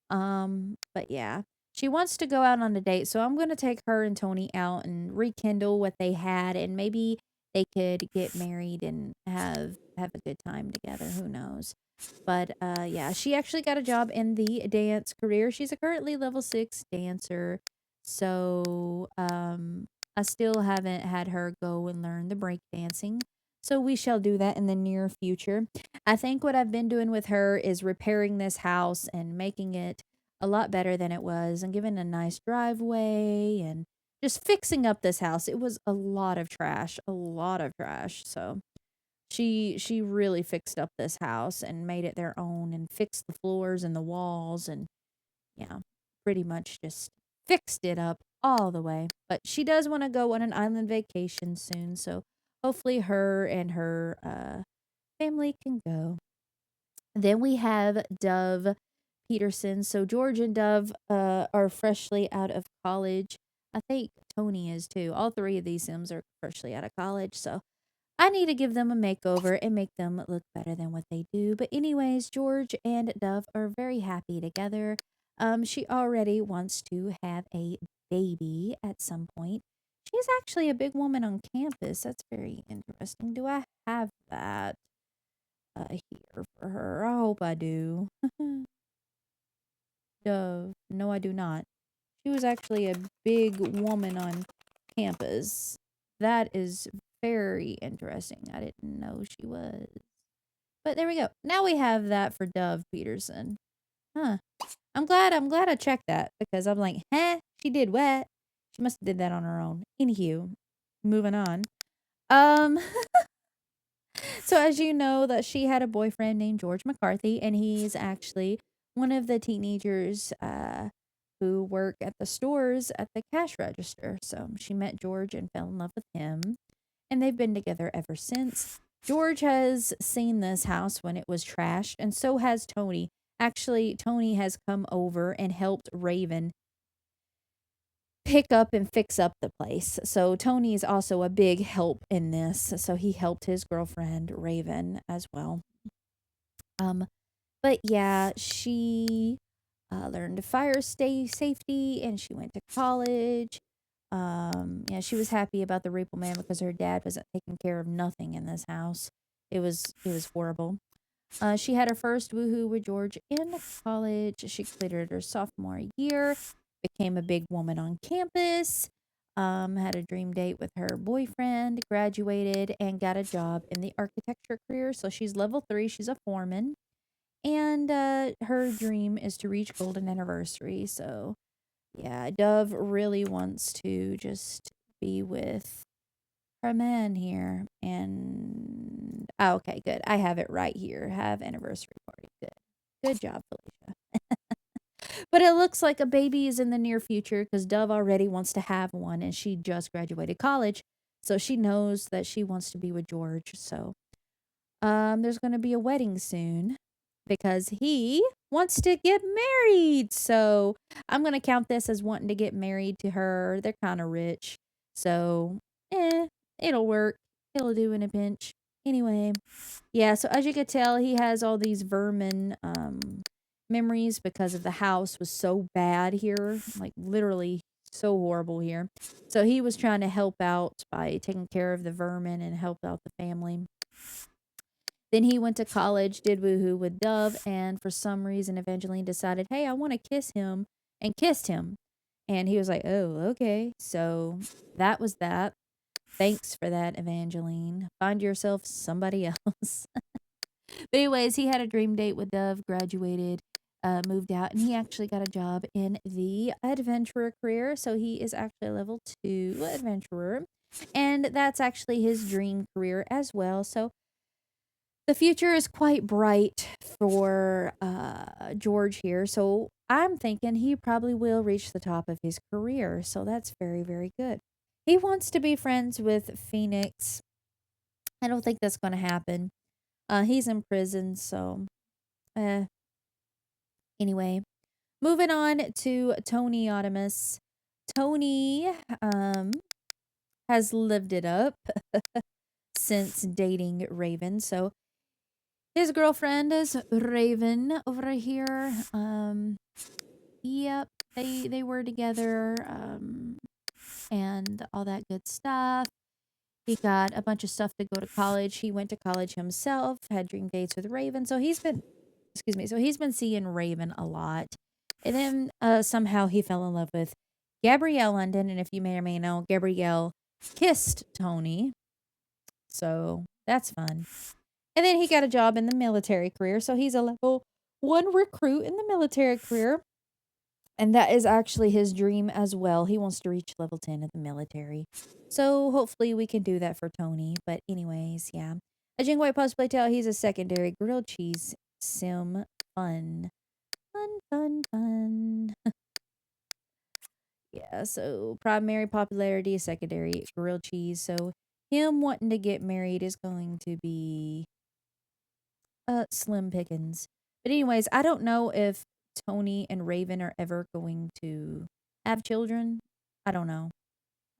But yeah, she wants to go out on a date, so I'm gonna take her and Tony out and rekindle what they had, and maybe they could get married and have a good time together. Who knows? But yeah, she actually got a job in the dance career. She's a currently level 6 dancer. So I still haven't had her go and learn the break dancing. So we shall do that in the near future. I think what I've been doing with her is repairing this house and making it a lot better than it was and giving a nice driveway and just fixing up this house. It was a lot of trash, a lot of trash. So she really fixed up this house and made it their own and fixed the floors and the walls and yeah, pretty much just fixed it up all the way. But she does want to go on an island vacation soon, so hopefully her and her family can go. Then we have Dove Peterson. So George and Dove are freshly out of college. I think Tony is too. All three of these Sims are freshly out of college, so I need to give them a makeover and make them look better than what they do. But anyways, George and Dove are very happy together. She already wants to have a baby at some point. She's actually a big woman on campus. That's very interesting. Do I have that here for her? I hope I do. Dove. No, I do not. She was actually a big woman on campus. That is very interesting. I didn't know she was. But there we go. Now we have that for Dove Peterson. Huh. I'm glad I checked that because I'm like, huh? She did what? She must have did that on her own. Anywho, moving on. Um so as you know that she had a boyfriend named George McCarthy and he's actually one of the teenagers who work at the stores at the cash register. So she met George and fell in love with him and they've been together ever since. George has seen this house when it was trashed, and so has Tony. Actually, Tony has come over and helped Raven pick up and fix up the place. So Tony is also a big help in this. So he helped his girlfriend Raven as well. Um, but yeah, she learned fire safety and she went to college. Yeah, she was happy about the Reaper Man because her dad wasn't taking care of nothing in this house. It was horrible. She had her first woohoo with George in college. She completed her sophomore year, became a big woman on campus, had a dream date with her boyfriend, graduated, and got a job in the architecture career. So she's level 3, she's a foreman, and her dream is to reach golden anniversary. So yeah, Dove really wants to just be with her man here. And oh, okay, good. I have it right here. Have anniversary party. Good. Good job, Felicia. But it looks like a baby is in the near future because Dove already wants to have one and she just graduated college. So she knows that she wants to be with George. So there's going to be a wedding soon because he wants to get married. So I'm going to count this as wanting to get married to her. They're kind of rich. So, it'll work. It'll do in a pinch. Anyway, yeah, so as you could tell, he has all these vermin memories because of the house was so bad here, like literally so horrible here. So he was trying to help out by taking care of the vermin and help out the family. Then he went to college, did woohoo with Dove, and for some reason, Evangeline decided, hey, I want to kiss him, and kissed him. And he was like, oh, okay. So that was that. Thanks for that, Evangeline. Find yourself somebody else. But anyways, he had a dream date with Dove, graduated, moved out, and he actually got a job in the adventurer career. So he is actually a level 2 adventurer. And that's actually his dream career as well. So the future is quite bright for George here. So I'm thinking he probably will reach the top of his career. So that's very, very good. He wants to be friends with Phoenix. I don't think that's going to happen. He's in prison, so anyway. Moving on to Tony Ottomas. Tony has lived it up since dating Raven. So his girlfriend is Raven over here. Yep, they were together and all that good stuff. He got a bunch of stuff to go to college. He went to college himself, had dream dates with Raven. So he's been, excuse me, so he's been seeing Raven a lot. And then somehow he fell in love with Gabrielle London. And if you may or may know, Gabrielle kissed Tony. So that's fun. And then he got a job in the military career. So he's a level 1 recruit in the military career. And that is actually his dream as well. He wants to reach level 10 in the military. So hopefully we can do that for Tony. But anyways, yeah. A Jing White Post Playtale, he's a secondary grilled cheese sim. Fun. Fun, fun, fun. Yeah, so primary popularity, secondary grilled cheese. So him wanting to get married is going to be slim pickings. But anyways, I don't know if Tony and Raven are ever going to have children. I don't know.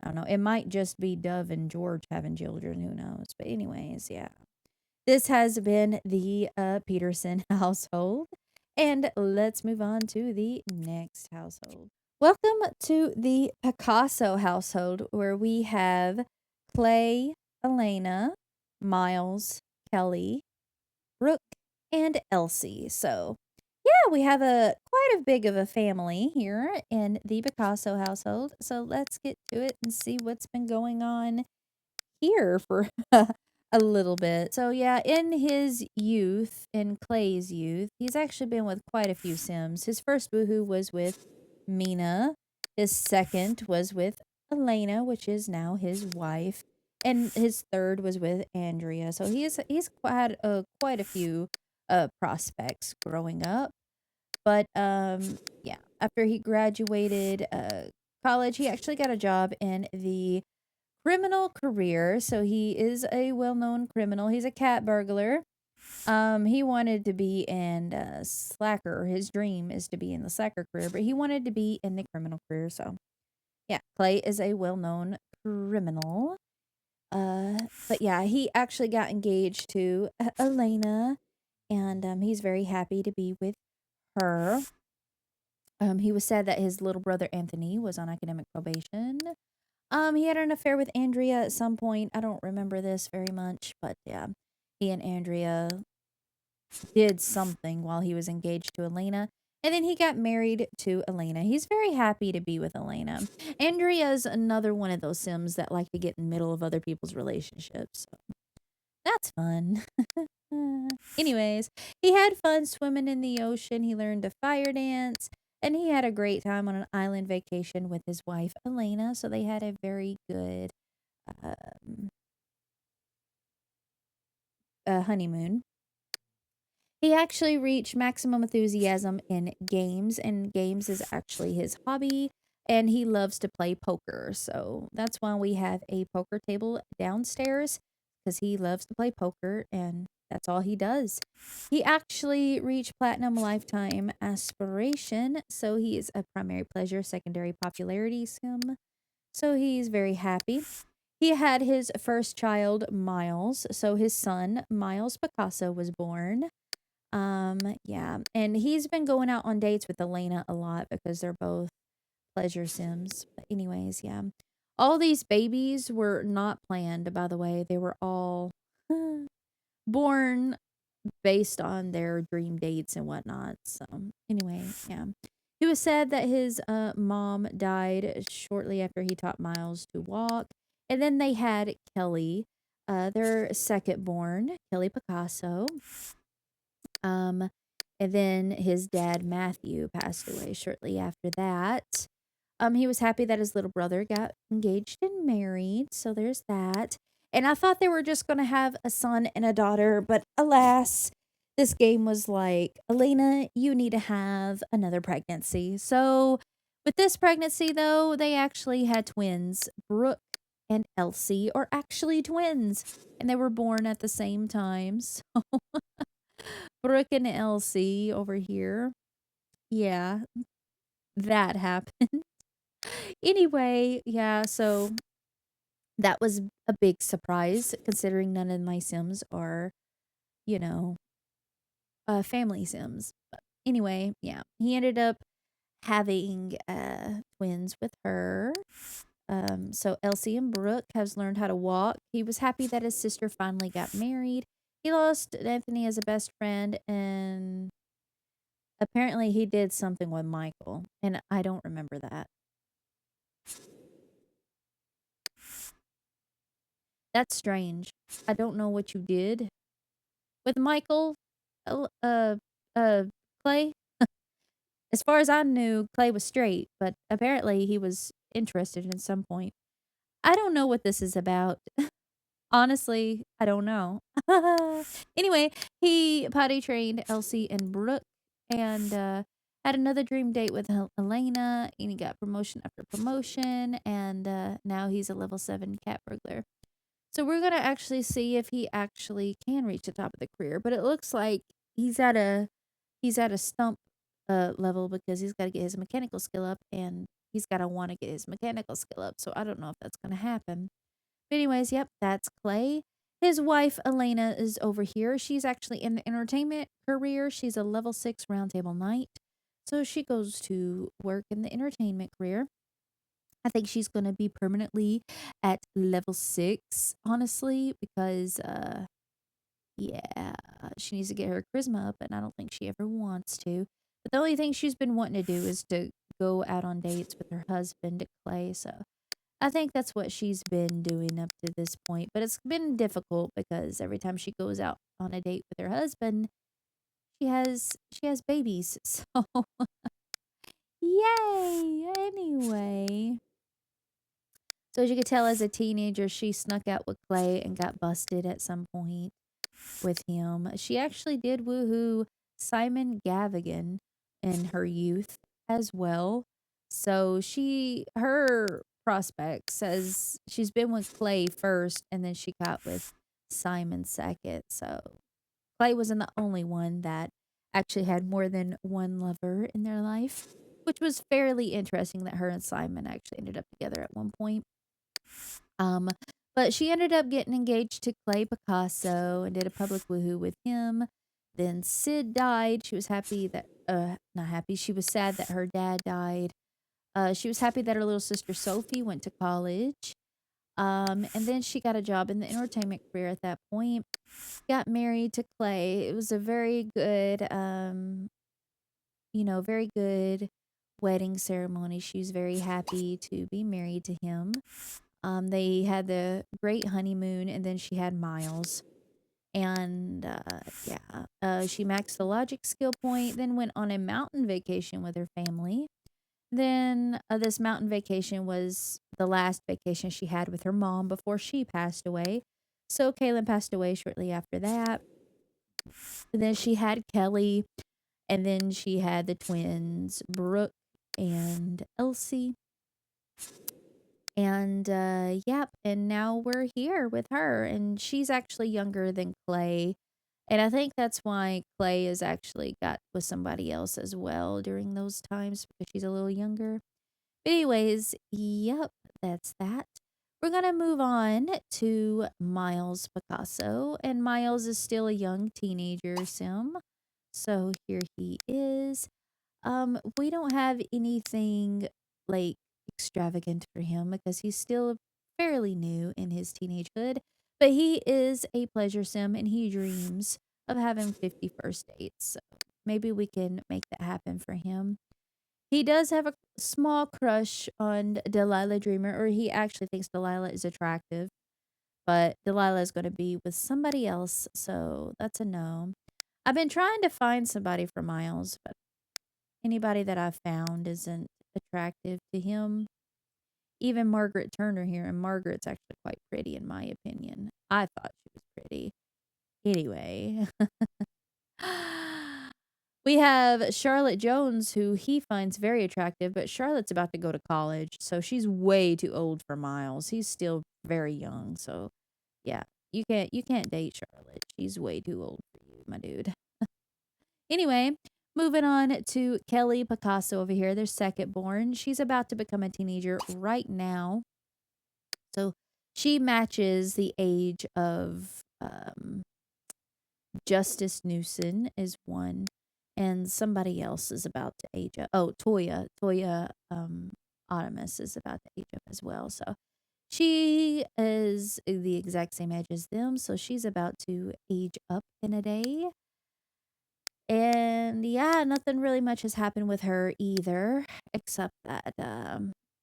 I don't know. It might just be Dove and George having children. Who knows? But anyways, yeah. This has been the Pederson household. And let's move on to the next household. Welcome to the Picasso household, where we have Clay, Elena, Miles, Kelly, Brooke, and Elsie. So, yeah, we have a quite a big of a family here in the Picasso household. So let's get to it and see what's been going on here for a little bit. So yeah, in his youth, in Clay's youth, he's actually been with quite a few Sims. His first boohoo was with Mina. His second was with Elena, which is now his wife, and his third was with Andrea. So he's had quite a few prospects growing up. But yeah, after he graduated college, he actually got a job in the criminal career. So he is a well-known criminal. He's a cat burglar. He wanted to be in Slacker. His dream is to be in the Slacker career, but he wanted to be in the criminal career. So yeah, Clay is a well-known criminal. But yeah, he actually got engaged to Elena, and he's very happy to be with her. He was sad that his little brother Anthony was on academic probation. He had an affair with Andrea at some point. I don't remember this very much, but yeah, he and Andrea did something while he was engaged to Elena. And then he got married to Elena. He's very happy to be with Elena. Andrea is another one of those Sims that like to get in the middle of other people's relationships. So that's fun. Anyways, he had fun swimming in the ocean. He learned to fire dance. And he had a great time on an island vacation with his wife, Elena. So they had a very good um, honeymoon. He actually reached maximum enthusiasm in games, and games is actually his hobby, and he loves to play poker. So that's why we have a poker table downstairs, because he loves to play poker, and that's all he does. He actually reached platinum lifetime aspiration, so he is a primary pleasure, secondary popularity sim. So he's very happy. He had his first child, Miles. So his son, Miles Picasso, was born. Yeah, and he's been going out on dates with Elena a lot because they're both pleasure sims. But anyways, yeah. All these babies were not planned, by the way. They were all born based on their dream dates and whatnot. So, anyway, yeah. He was sad that his mom died shortly after he taught Miles to walk. And then they had Kelly, their second born, Kelly Picasso. Um, and then his dad, Matthew, passed away shortly after that. He was happy that his little brother got engaged and married. So there's that. And I thought they were just going to have a son and a daughter, but alas, this game was like, Elena, you need to have another pregnancy. So with this pregnancy, though, they actually had twins. Brooke and Elsie are actually twins, and they were born at the same time. So Brooke and Elsie over here. Yeah, that happened. Anyway, yeah, so that was a big surprise considering none of my Sims are, you know, family Sims. But anyway, yeah, he ended up having twins with her. So Elsie and Brooke has learned how to walk. He was happy that his sister finally got married. He lost Anthony as a best friend, and apparently he did something with Michael, and I don't remember that. That's strange. I don't know what you did with Michael, uh, uh, uh, Clay. As far as I knew, Clay was straight, but apparently he was interested in some point. I don't know what this is about. Honestly, I don't know. Anyway, he potty trained Elsie and Brooke and had another dream date with Elena, and he got promotion after promotion, and now he's a level 7 cat burglar. So we're going to actually see if he actually can reach the top of the career, but it looks like he's at a stump level because he's got to get his mechanical skill up, and he's got to want to get his mechanical skill up. So I don't know if that's going to happen. But anyways, yep, that's Clay. His wife, Elena, is over here. She's actually in the entertainment career. She's a level 6 roundtable knight. So she goes to work in the entertainment career. I think she's going to be permanently at level 6, honestly, because, yeah, she needs to get her charisma up, and I don't think she ever wants to. But the only thing she's been wanting to do is to go out on dates with her husband, Clay. So I think that's what she's been doing up to this point, but it's been difficult because every time she goes out on a date with her husband, she has babies. So, yay! Anyway, so as you could tell, as a teenager, she snuck out with Clay and got busted at some point with him. She actually did woohoo Simon Gavigan in her youth as well. So her prospect says she's been with Clay first and then she got with Simon second. So Clay wasn't the only one that actually had more than one lover in their life, which was fairly interesting that her and Simon actually ended up together at one point. Um, but she ended up getting engaged to Clay Picasso and did a public woohoo with him. Then Sid died. She was happy that, not happy, she was sad that her dad died. She was happy that her little sister Sophie went to college. And then she got a job in the entertainment career at that point. Got married to Clay. It was a very good, very good wedding ceremony. She was very happy to be married to him. They had the great honeymoon, and then she had Miles. And yeah, she maxed the logic skill point, then went on a mountain vacation with her family. Then this mountain vacation was the last vacation she had with her mom before she passed away. So Kaylin passed away shortly after that. And then she had Kelly, and then she had the twins, Brooke and Elsie. And yep, and now we're here with her, and she's actually younger than Clay. And I think that's why Clay has actually got with somebody else as well during those times because she's a little younger. But anyways, yep, that's that. We're gonna move on to Miles Picasso, and Miles is still a young teenager sim. So here he is. We don't have anything like extravagant for him because he's still fairly new in his teenagehood, but he is a pleasure sim and he dreams of having 50 first dates. So maybe we can make that happen for him. He does have a small crush on Delilah Dreamer, or he actually thinks Delilah is attractive, but Delilah is going to be with somebody else, so that's a no. I've been trying to find somebody for Miles, but anybody that I've found isn't attractive to him. Even Margaret Turner here, and Margaret's actually quite pretty in my opinion. I thought she was pretty. Anyway, we have Charlotte Jones, who he finds very attractive, but Charlotte's about to go to college, so she's way too old for Miles. He's still very young, so yeah, you can't date Charlotte. She's way too old for you, my dude. Anyway, moving on to Kelly Picasso over here, their second born. She's about to become a teenager right now. So she matches the age of Justice Newson is one, and somebody else is about to age up. Oh, Toya Ottomas is about to age up as well. So she is the exact same age as them, so she's about to age up in a day. And yeah, nothing really much has happened with her either, except that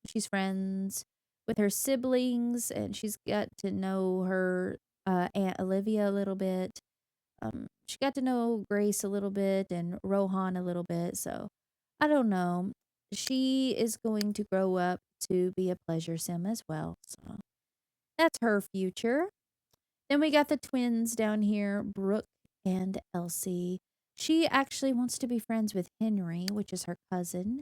She's friends with her siblings, and she's got to know her Aunt Olivia a little bit. She got to know Grace a little bit and Rohan a little bit. So I don't know. She is going to grow up to be a pleasure sim as well. So that's her future. Then we got the twins down here, Brooke and Elsie. She actually wants to be friends with Henry, which is her cousin.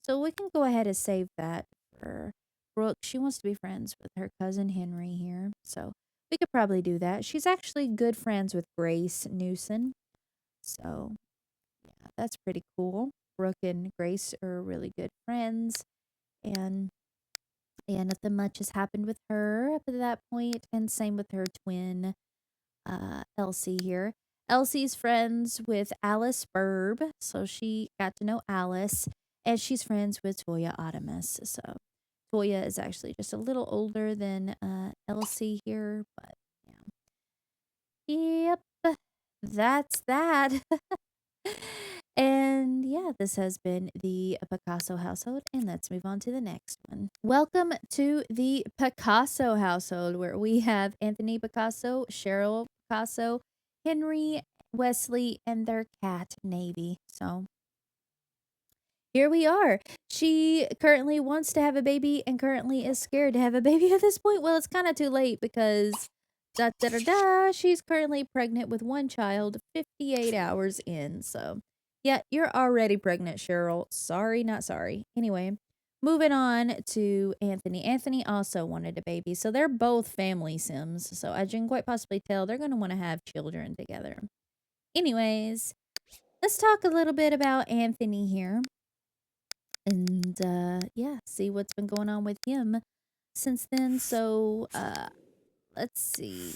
So we can go ahead and save that for Brooke. She wants to be friends with her cousin Henry here. So we could probably do that. She's actually good friends with Grace Newson. So yeah, that's pretty cool. Brooke and Grace are really good friends. And nothing much has happened with her up to that point, and same with her twin Elsie here. Elsie's friends with Alice Burb, so she got to know Alice, and she's friends with Toya Ottomas. So Toya is actually just a little older than Elsie here, but yeah. Yep, that's that. And yeah, this has been the Picasso household, and let's move on to the next one. Welcome to the Picasso household, where we have Anthony Picasso, Cheryl Picasso, Henry, Wesley, and their cat, Navy. So here we are. She currently wants to have a baby and currently is scared to have a baby at this point. Well, it's kind of too late because she's currently pregnant with one child 58 hours in. So, yeah, you're already pregnant, Cheryl. Sorry, not sorry. Anyway, moving on to Anthony. Anthony also wanted a baby. So, they're both family sims. So, as you can quite possibly tell, they're going to want to have children together. Anyways, let's talk a little bit about Anthony here and yeah, see what's been going on with him since then. So let's see.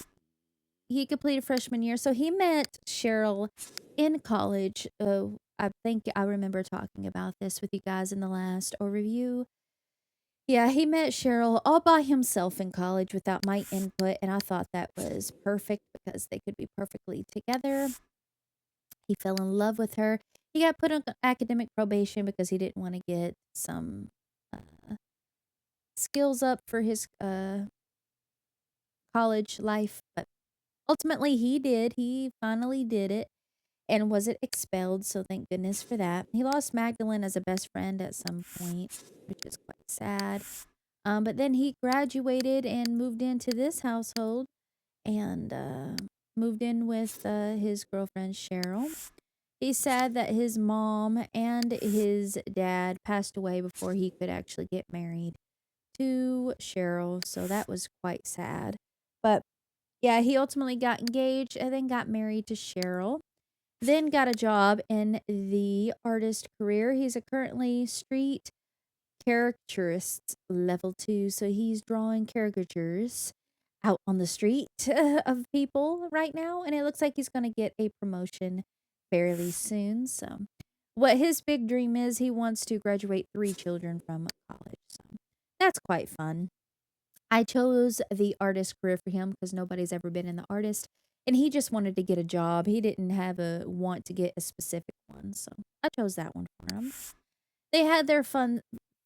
He completed freshman year. So he met Cheryl in college. I think I remember talking about this with you guys in the last overview. Yeah, he met Cheryl all by himself in college without my input, and I thought that was perfect because they could be perfectly together. He fell in love with her. He got put on academic probation because he didn't want to get some uh, skills up for his college life, but ultimately he did. He finally did it and wasn't expelled, so thank goodness for that. He lost Magdalene as a best friend at some point, which is quite sad. But then he graduated and moved into this household and moved in with his girlfriend Cheryl. He's sad that his mom and his dad passed away before he could actually get married to Cheryl, so that was quite sad. But yeah, he ultimately got engaged and then got married to Cheryl. Then got a job in the artist career. He's a currently street caricaturist level 2, so he's drawing caricatures out on the street of people right now, and it looks like he's going to get a promotion fairly soon. So what his big dream is, he wants to graduate 3 children from college. So that's quite fun. I chose the artist career for him because nobody's ever been in the artist, and he just wanted to get a job. He didn't have a want to get a specific one, so I chose that one for him. They had their fun.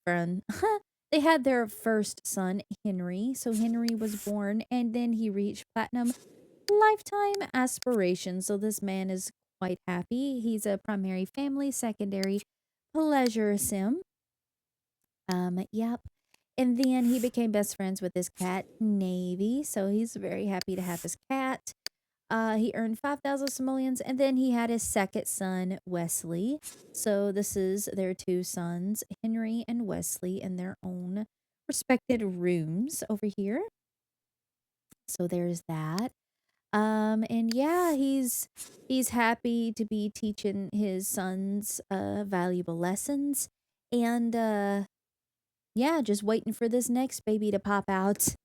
They had their first son, Henry. So Henry was born, and then he reached platinum lifetime aspiration. So this man is quite happy. He's a primary family, secondary pleasure sim. Yep. And then he became best friends with his cat, Navy. So he's very happy to have his cat. He earned 5,000 simoleons, and then he had his second son, Wesley. So this is their 2 sons, Henry and Wesley, in their own respected rooms over here. So there's that. And yeah, he's happy to be teaching his sons valuable lessons, and yeah, just waiting for this next baby to pop out.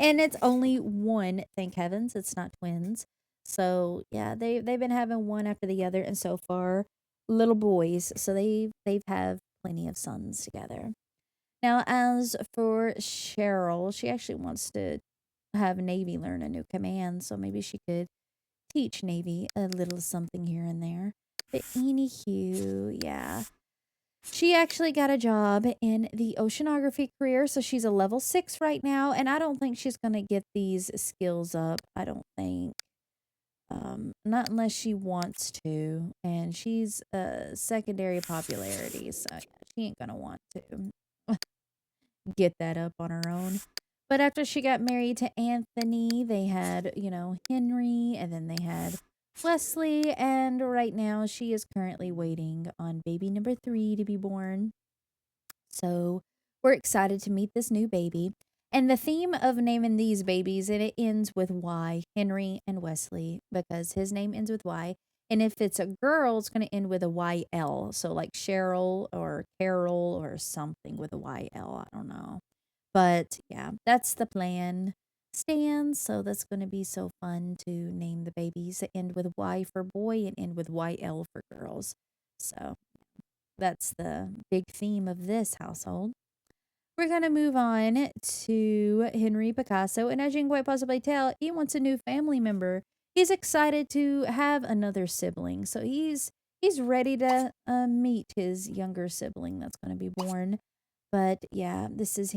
And it's only one, thank heavens, it's not twins. So yeah, they've been having one after the other, and so far little boys. So they've have plenty of sons together. Now, as for Cheryl, she actually wants to have Navy learn a new command, so maybe she could teach Navy a little something here and there. But anywho, yeah. She actually got a job in the oceanography career, so she's a level 6 right now, and I don't think she's gonna get these skills up, I don't think. Not unless she wants to, and she's, secondary popularity, so, yeah, she ain't gonna want to get that up on her own. But after she got married to Anthony, they had, Henry, and then they had Wesley, and right now she is currently waiting on baby number 3 to be born. So we're excited to meet this new baby. And the theme of naming these babies, and it ends with Y, Henry and Wesley, because his name ends with Y. And if it's a girl, it's going to end with a YL. So like Cheryl or Carol or something with a YL. I don't know. But yeah, that's the plan. Stands. So that's going to be so fun to name the babies that end with Y for boy and end with YL for girls. So that's the big theme of this household. We're going to move on to Henry Picasso. And as you can quite possibly tell, he wants a new family member. He's excited to have another sibling. So he's ready to meet his younger sibling that's going to be born. But yeah, this is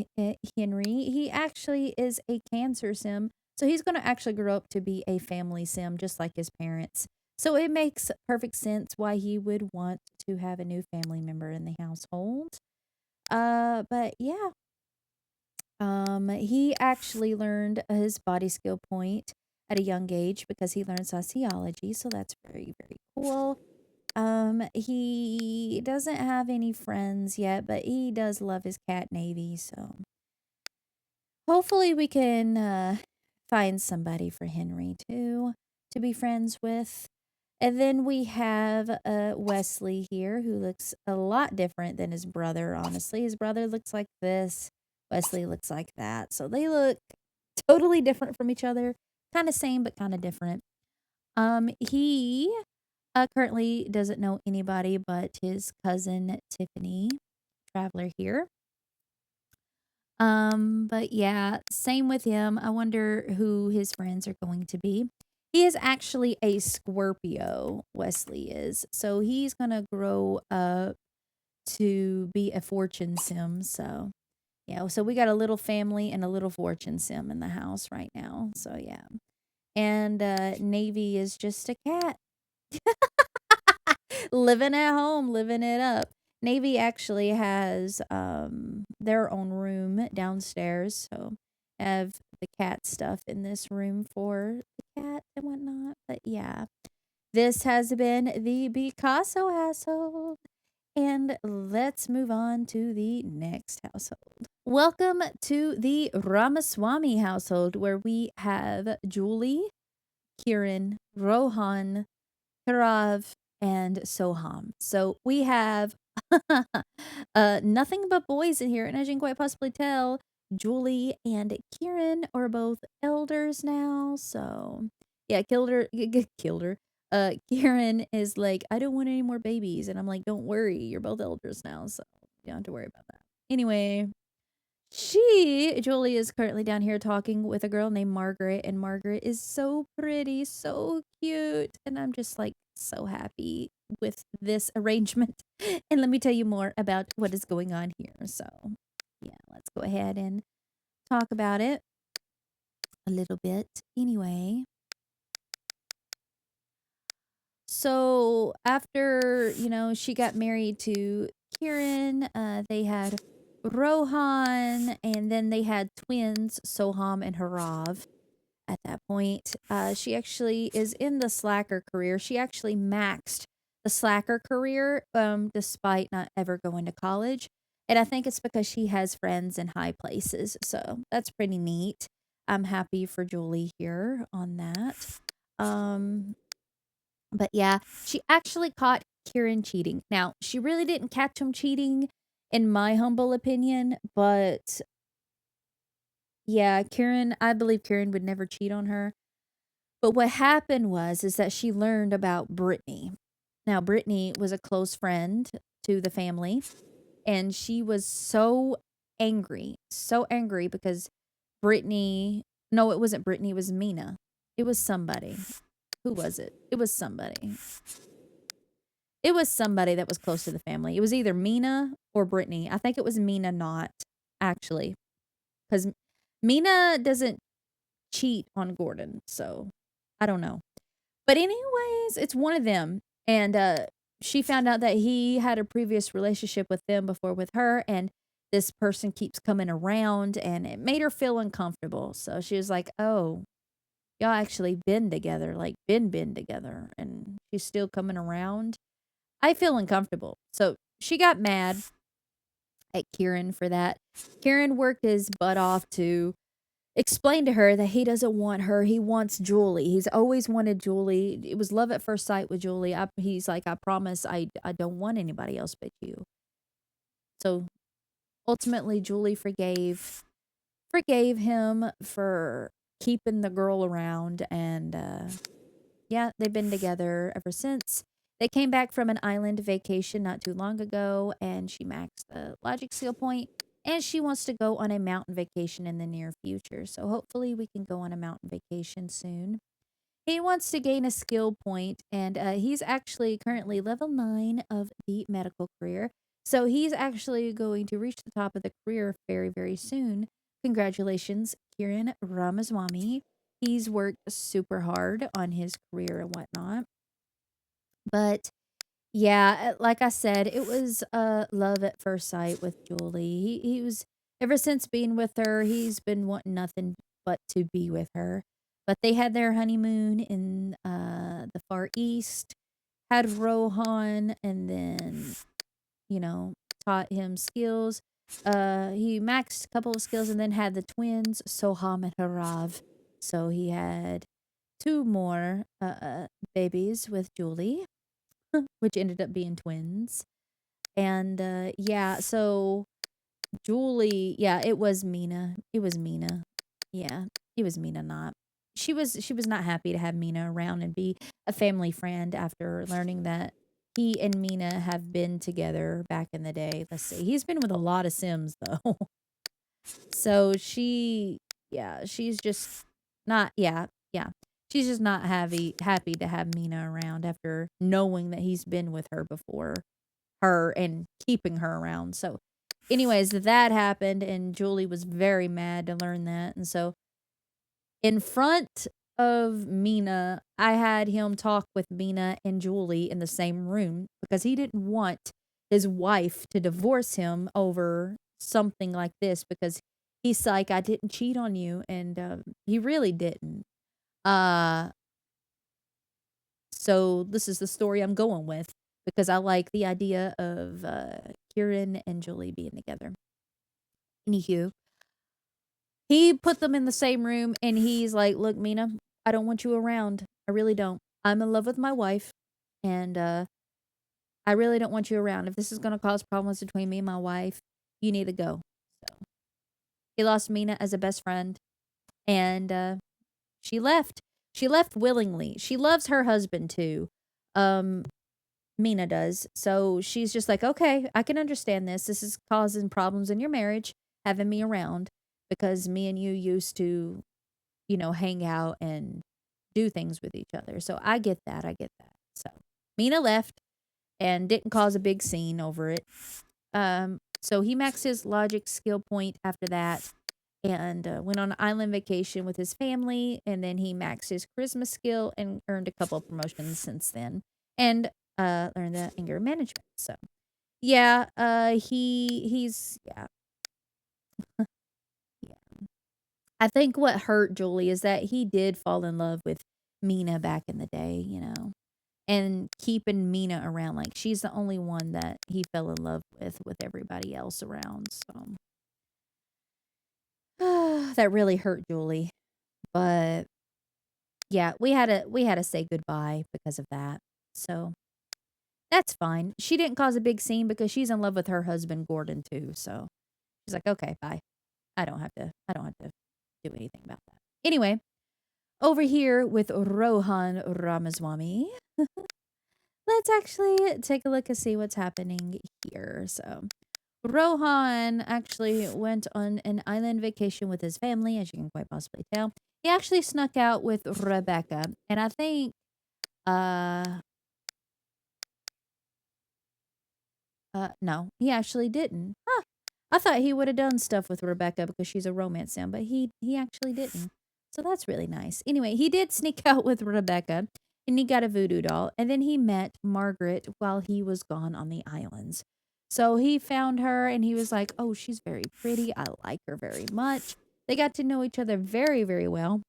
Henry. He actually is a cancer sim. So he's going to actually grow up to be a family sim just like his parents. So it makes perfect sense why he would want to have a new family member in the household. But yeah, he actually learned his body skill point at a young age because he learned sociology, so that's very, very cool. He doesn't have any friends yet, but he does love his cat Navy, so hopefully we can find somebody for Henry too to be friends with. And then we have Wesley here, who looks a lot different than his brother, honestly. His brother looks like this, Wesley looks like that. So they look totally different from each other. Kind of same, but kind of different. He currently doesn't know anybody but his cousin Tiffany, traveler here. But yeah, same with him. I wonder who his friends are going to be. He is actually a Scorpio, Wesley is. So he's gonna grow up to be a fortune sim. So yeah, so we got a little family and a little fortune sim in the house right now. So yeah. And Navy is just a cat. Living at home, living it up. Navy actually has their own room downstairs, so have the cat stuff in this room for the cat and whatnot. But yeah, this has been the Picasso household. And let's move on to the next household. Welcome to the Ramaswami household, where we have Julie, Kiran, Rohan, Karav, and Soham. So we have nothing but boys in here. And as you can quite possibly tell, Julie and Kieran are both elders now. So yeah, killed her. Kieran is like, I don't want any more babies. And I'm like, don't worry, you're both elders now. So you don't have to worry about that. Anyway, Julie is currently down here talking with a girl named Margaret, and Margaret is so pretty, so cute, and I'm just like so happy with this arrangement. And let me tell you more about what is going on here. So, yeah, let's go ahead and talk about it a little bit. Anyway, so after, she got married to Kieran, they had Rohan, and then they had twins, Soham and Harav. At that point, she actually is in the slacker career. She actually maxed the slacker career, despite not ever going to college. And I think it's because she has friends in high places. So that's pretty neat. I'm happy for Julie here on that. Um, but yeah, she actually caught Kieran cheating. Now, she really didn't catch him cheating, in my humble opinion, but yeah, I believe Kieran would never cheat on her. But what happened is that she learned about Brittany. Now, Brittany was a close friend to the family, and she was so angry because Brittany, no, it wasn't Brittany, it was Mina. It was somebody. Who was it? It was somebody. It was somebody that was close to the family. It was either Mina or Brittany. I think it was Mina not, actually, because Mina doesn't cheat on Gordon, so I don't know. But anyways, it's one of them, and, she found out that he had a previous relationship with them before with her, and this person keeps coming around, and it made her feel uncomfortable, so she was like, "Oh, y'all actually been together, like, been together, and she's still coming around? I feel uncomfortable." So, she got mad at Kieran for that. Kieran worked his butt off to explain to her that he doesn't want her, he wants Julie. He's always wanted Julie. It was love at first sight with Julie. He's like, "I promise I don't want anybody else but you." So, ultimately, Julie forgave him for keeping the girl around, and, yeah, they've been together ever since. They came back from an island vacation not too long ago, and she maxed the logic skill point, and she wants to go on a mountain vacation in the near future. So hopefully we can go on a mountain vacation soon. He wants to gain a skill point, and he's actually currently level 9 of the medical career. So he's actually going to reach the top of the career very, very soon. Congratulations, Kieran Ramaswamy. He's worked super hard on his career and whatnot. But yeah, like I said, it was love at first sight with Julie. He was ever since being with her, he's been wanting nothing but to be with her. But they had their honeymoon in the Far East, had Rohan, and then, you know, taught him skills. He maxed a couple of skills and then had the twins, Soham and Harav. So he had two more babies with Julie, which ended up being twins. And yeah, so Julie, yeah, it was Mina. It was Mina. Yeah, it was Mina not. She was not happy to have Mina around and be a family friend after learning that he and Mina have been together back in the day. Let's see. He's been with a lot of Sims though. So yeah, she's just not, yeah. She's just not happy to have Mina around after knowing that he's been with her before her and keeping her around. So, anyways, that happened, and Julie was very mad to learn that. And so, in front of Mina, I had him talk with Mina and Julie in the same room because he didn't want his wife to divorce him over something like this because he's like, "I didn't cheat on you," and he really didn't. Uh, so this is the story I'm going with because I like the idea of Kieran and Julie being together. Anywho, he put them in the same room and he's like, "Look, Mina, I don't want you around. I really don't. I'm in love with my wife and I really don't want you around. If this is going to cause problems between me and my wife, you need to go." So he lost Mina as a best friend and she left. She left willingly. She loves her husband too. Um, Mina does. So she's just like, "Okay, I can understand this. This is causing problems in your marriage, having me around because me and you used to, hang out and do things with each other. So I get that. I get that." So Mina left and didn't cause a big scene over it. So he maxed his logic skill point after that and went on an island vacation with his family. And then he maxed his charisma skill and earned a couple of promotions since then. And learned the anger management. So yeah, he's yeah. Yeah. I think what hurt Julie is that he did fall in love with Mina back in the day. And keeping Mina around, like she's the only one that he fell in love with everybody else around. So that really hurt Julie. But yeah, we had to say goodbye because of that. So that's fine. She didn't cause a big scene because she's in love with her husband Gordon too. So she's like, "Okay, bye. I don't have to do anything about that." Anyway, over here with Rohan Ramaswamy, let's actually take a look and see what's happening here. So Rohan actually went on an island vacation with his family, as you can quite possibly tell. He actually snuck out with Rebecca, and I think uh No, he actually didn't. Huh. I thought he would have done stuff with Rebecca because she's a romance sim, but he actually didn't. So that's really nice. Anyway, he did sneak out with Rebecca and he got a voodoo doll, and then he met Margaret while he was gone on the islands. So he found her and he was like, "Oh, she's very pretty. I like her very much." They got to know each other very, very well.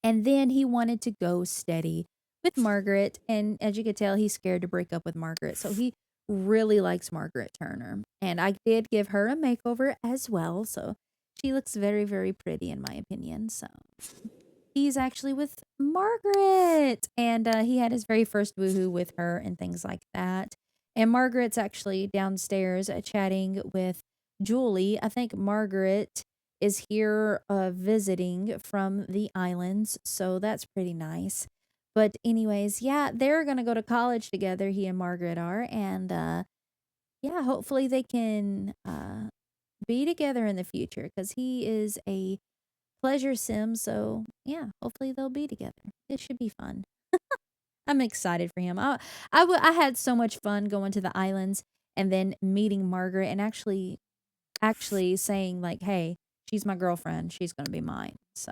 And then he wanted to go steady with Margaret. And as you could tell, he's scared to break up with Margaret. So he really likes Margaret Turner. And I did give her a makeover as well. So she looks very, very pretty in my opinion. So he's actually with Margaret. And he had his very first woohoo with her and things like that. And Margaret's actually downstairs chatting with Julie. I think Margaret is here visiting from the islands. So that's pretty nice. But, anyways, yeah, they're going to go to college together. He and Margaret are. And yeah, hopefully they can be together in the future because he is a pleasure sim. So, yeah, hopefully they'll be together. It should be fun. I'm excited for him. I had so much fun going to the islands and then meeting Margaret and actually saying like, "Hey, she's my girlfriend. She's going to be mine." So,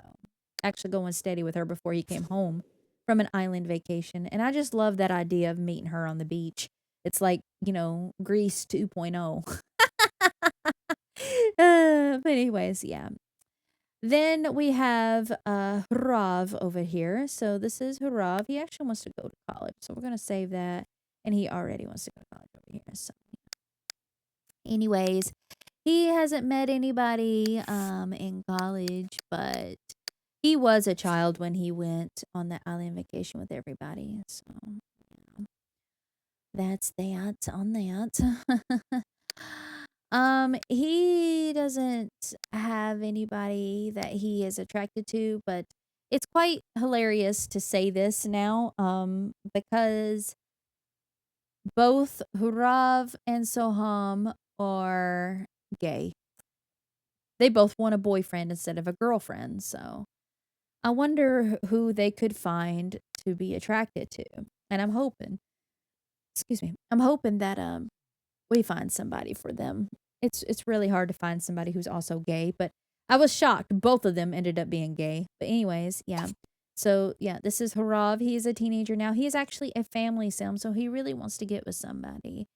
actually going steady with her before he came home from an island vacation. And I just love that idea of meeting her on the beach. It's like, Greece 2.0. But anyways, yeah. Then we have Hurav over here. So this is Hurav. He actually wants to go to college. So we're going to save that. And he already wants to go to college over here. So, anyways, he hasn't met anybody in college, but he was a child when he went on the island vacation with everybody. So, yeah, that's that on that. He doesn't have anybody that he is attracted to, but it's quite hilarious to say this now, because both Hurav and Soham are gay. They both want a boyfriend instead of a girlfriend, so I wonder who they could find to be attracted to. And I'm hoping that we find somebody for them. It's really hard to find somebody who's also gay, but I was shocked both of them ended up being gay. But anyways, yeah. So yeah, this is Harav. He is a teenager now. He is actually a family sim, so he really wants to get with somebody,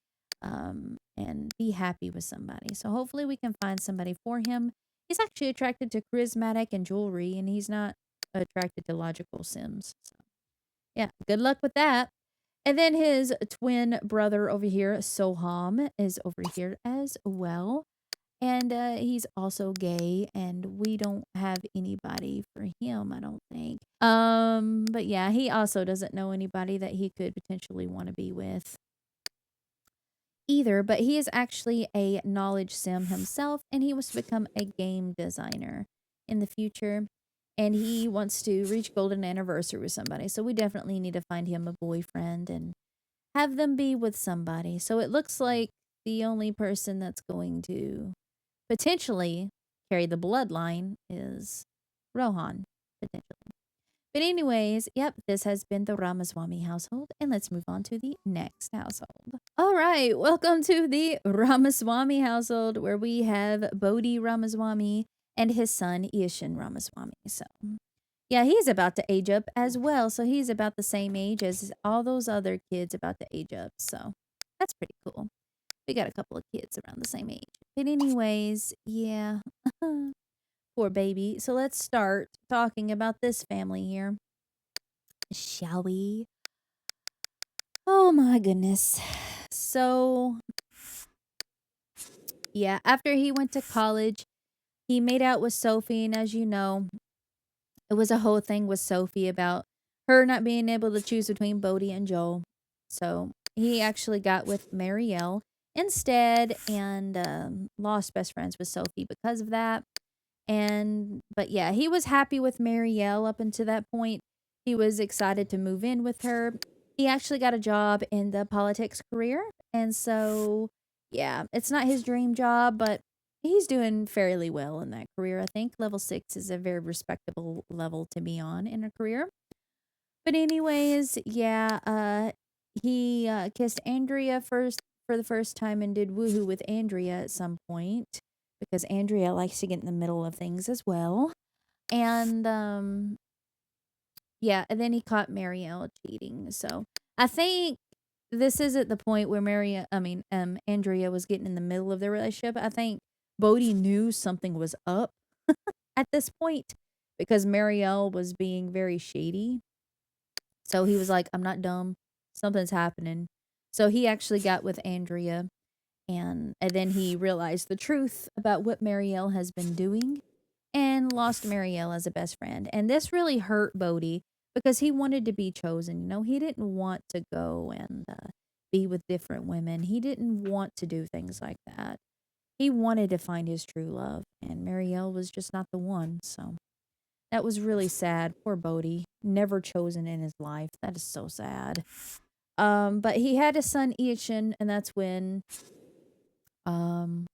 and be happy with somebody. So hopefully we can find somebody for him. He's actually attracted to charismatic and jewelry, and he's not attracted to logical sims. So yeah, good luck with that. And then his twin brother over here, Soham, is over here as well. And he's also gay, and we don't have anybody for him, I don't think. But yeah, he also doesn't know anybody that he could potentially want to be with either. But he is actually a knowledge sim himself, and he wants to become a game designer in the future. And he wants to reach golden anniversary with somebody. So we definitely need to find him a boyfriend and have them be with somebody. So it looks like the only person that's going to potentially carry the bloodline is Rohan, potentially. But anyways, yep, this has been the Ramaswamy household, and let's move on to the next household. All right, welcome to the Ramaswamy household, where we have Bodhi Ramaswamy and his son Ishan Ramaswamy. So, yeah, he's about to age up as well. So he's about the same age as all those other kids about to age up. So that's pretty cool. We got a couple of kids around the same age. But anyways, yeah. Poor baby. So let's start talking about this family here. Shall we? Oh my goodness. So, yeah, after he went to college, he made out with Sophie. And as you know, it was a whole thing with Sophie about her not being able to choose between Bodhi and Joel. So he actually got with Marielle instead and lost best friends with Sophie because of that. But yeah, he was happy with Marielle up until that point. He was excited to move in with her. He actually got a job in the politics career. And so, yeah, it's not his dream job, but he's doing fairly well in that career. I think level 6 is a very respectable level to be on in a career. But anyways, yeah, he kissed Andrea for for the first time and did woohoo with Andrea at some point because Andrea likes to get in the middle of things as well. And yeah, and then he caught Marielle cheating. So I think this is at the point where Andrea was getting in the middle of their relationship. I think Bodhi knew something was up at this point because Marielle was being very shady. So he was like, I'm not dumb. Something's happening. So he actually got with Andrea and then he realized the truth about what Marielle has been doing and lost Marielle as a best friend. And this really hurt Bodhi because he wanted to be chosen. You know, he didn't want to go and be with different women. He didn't want to do things like that. He wanted to find his true love, and Marielle was just not the one. So that was really sad. Poor Bodhi, never chosen in his life. That is so sad. But he had a son, Ishin, and that's when um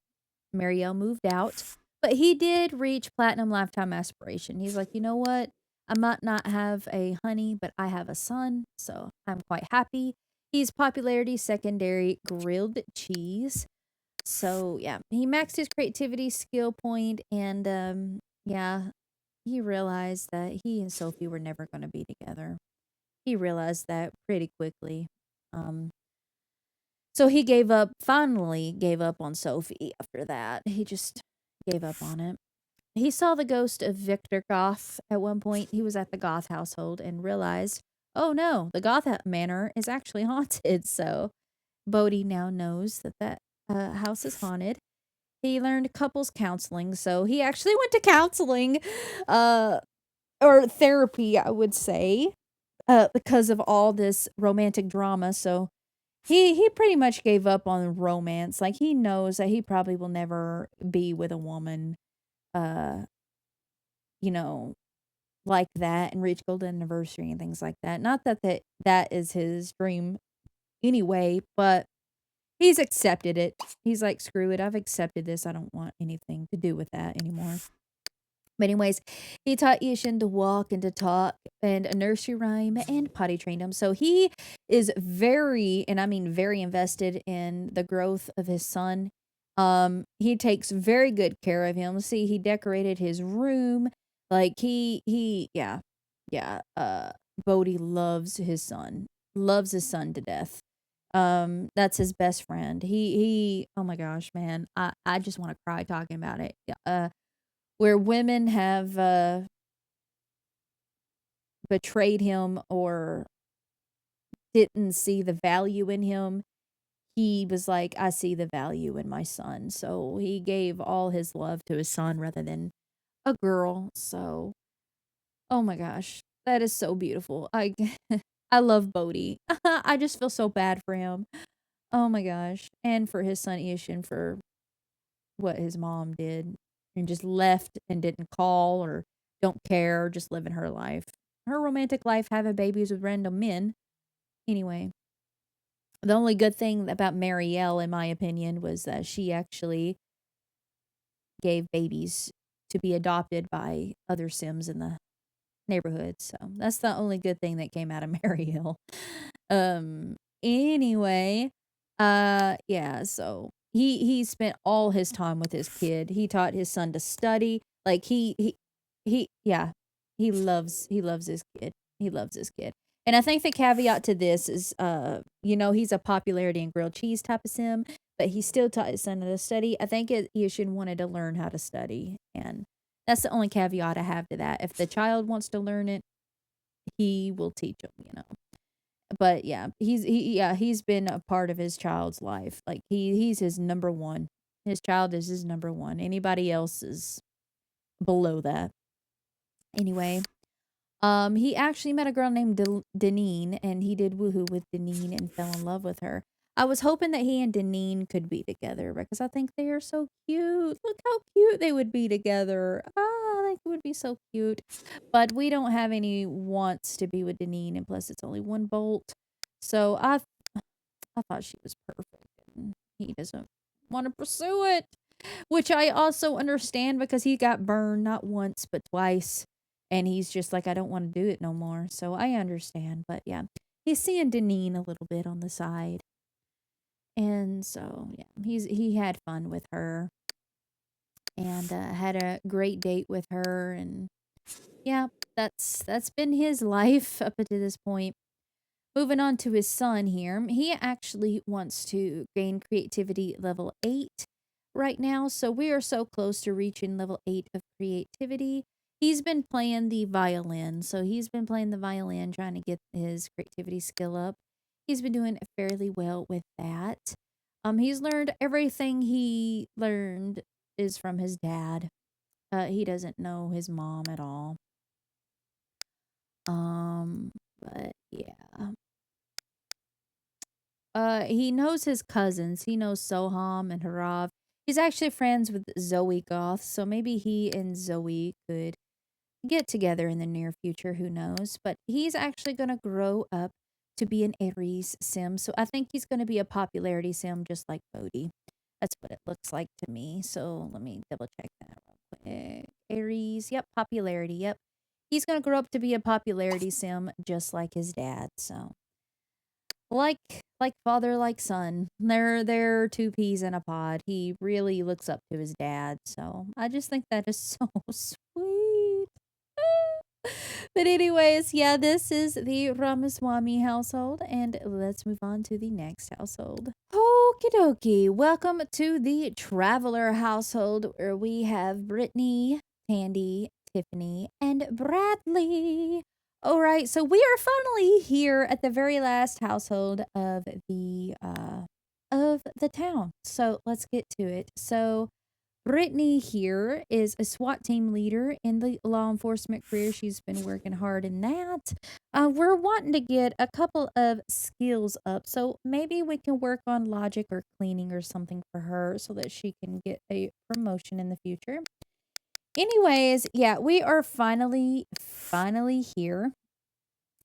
Marielle moved out. But he did reach platinum lifetime aspiration. He's like, you know what? I might not have a honey, but I have a son, so I'm quite happy. He's popularity secondary grilled cheese. So yeah, he maxed his creativity skill point, and yeah, he realized that he and Sophie were never going to be together. He realized that pretty quickly. Um, so he finally gave up on Sophie after that. He just gave up on it. He saw the ghost of Victor Goth at one point. He was at the Goth household and realized, oh no, the Goth manor is actually haunted. So Bodhi now knows that house is haunted. He learned couples counseling. So he actually went to counseling, or therapy, I would say, because of all this romantic drama. So he pretty much gave up on romance. Like he knows that he probably will never be with a woman, uh, you know, like that and reach golden anniversary and things like that. Not that is his dream anyway, but he's accepted it. He's like, screw it, I've accepted this. I don't want anything to do with that anymore. But anyways, he taught Ishin to walk and to talk and a nursery rhyme and potty trained him. So he is very, and I mean very invested in the growth of his son. He takes very good care of him. See, he decorated his room. Like yeah. Bodhi loves his son to death. That's his best friend. Oh my gosh, man. I just want to cry talking about it. Where women have betrayed him or didn't see the value in him, he was like, I see the value in my son. So he gave all his love to his son rather than a girl. So, oh my gosh, that is so beautiful. I love Bodhi. I just feel so bad for him. Oh my gosh. And for his son Ishin for what his mom did and just left and didn't call or don't care, just living her life. Her romantic life, having babies with random men. Anyway, the only good thing about Marielle, in my opinion, was that she actually gave babies to be adopted by other Sims in the neighborhood. So that's the only good thing that came out of Marielle. Um, anyway, yeah, so he spent all his time with his kid. He taught his son to study. Like yeah, he loves his kid. He loves his kid. And I think the caveat to this is he's a popularity and grilled cheese type of sim, but he still taught his son to study. I think Yushin wanted to learn how to study, and that's the only caveat I have to that. If the child wants to learn it, he will teach him. But yeah, he's been a part of his child's life. Like he's his number one. His child is his number one. Anybody else is below that. Anyway, he actually met a girl named Deneen, and he did woohoo with Deneen and fell in love with her. I was hoping that he and Deneen could be together because I think they are so cute. Look how cute they would be together. Ah, they would be so cute. But we don't have any wants to be with Deneen, and plus it's only one bolt. So I thought she was perfect, and he doesn't want to pursue it, which I also understand because he got burned not once but twice, and he's just like, I don't want to do it no more. So I understand, but yeah, he's seeing Deneen a little bit on the side. And so, yeah, he had fun with her and had a great date with her. And yeah, that's been his life up until this point. Moving on to his son here, he actually wants to gain creativity level 8 right now. So we are so close to reaching level 8 of creativity. He's been playing the violin. So he's been playing the violin, trying to get his creativity skill up. He's been doing fairly well with that. He's learned everything he learned is from his dad. He doesn't know his mom at all. But yeah. He knows his cousins. He knows Soham and Harav. He's actually friends with Zoe Goth, so maybe he and Zoe could get together in the near future. Who knows? But he's actually going to grow up to be an Aries sim, so I think he's going to be a popularity sim just like Bodhi. That's what it looks like to me. So let me double check that real quick. Aries, yep, popularity, yep. He's going to grow up to be a popularity sim just like his dad. So like father, like son. They're two peas in a pod. He really looks up to his dad, so I just think that is so sweet. But anyways, yeah, this is the Ramaswamy household, and let's move on to the next household. Okie dokie. Welcome to the Traveler household, where we have Brittany, Tandy, Tiffany, and Bradley. All right, so we are finally here at the very last household of the town. So let's get to it. So Brittany here is a SWAT team leader in the law enforcement career. She's been working hard in that. We're wanting to get a couple of skills up. So maybe we can work on logic or cleaning or something for her so that she can get a promotion in the future. Anyways, yeah, we are finally here.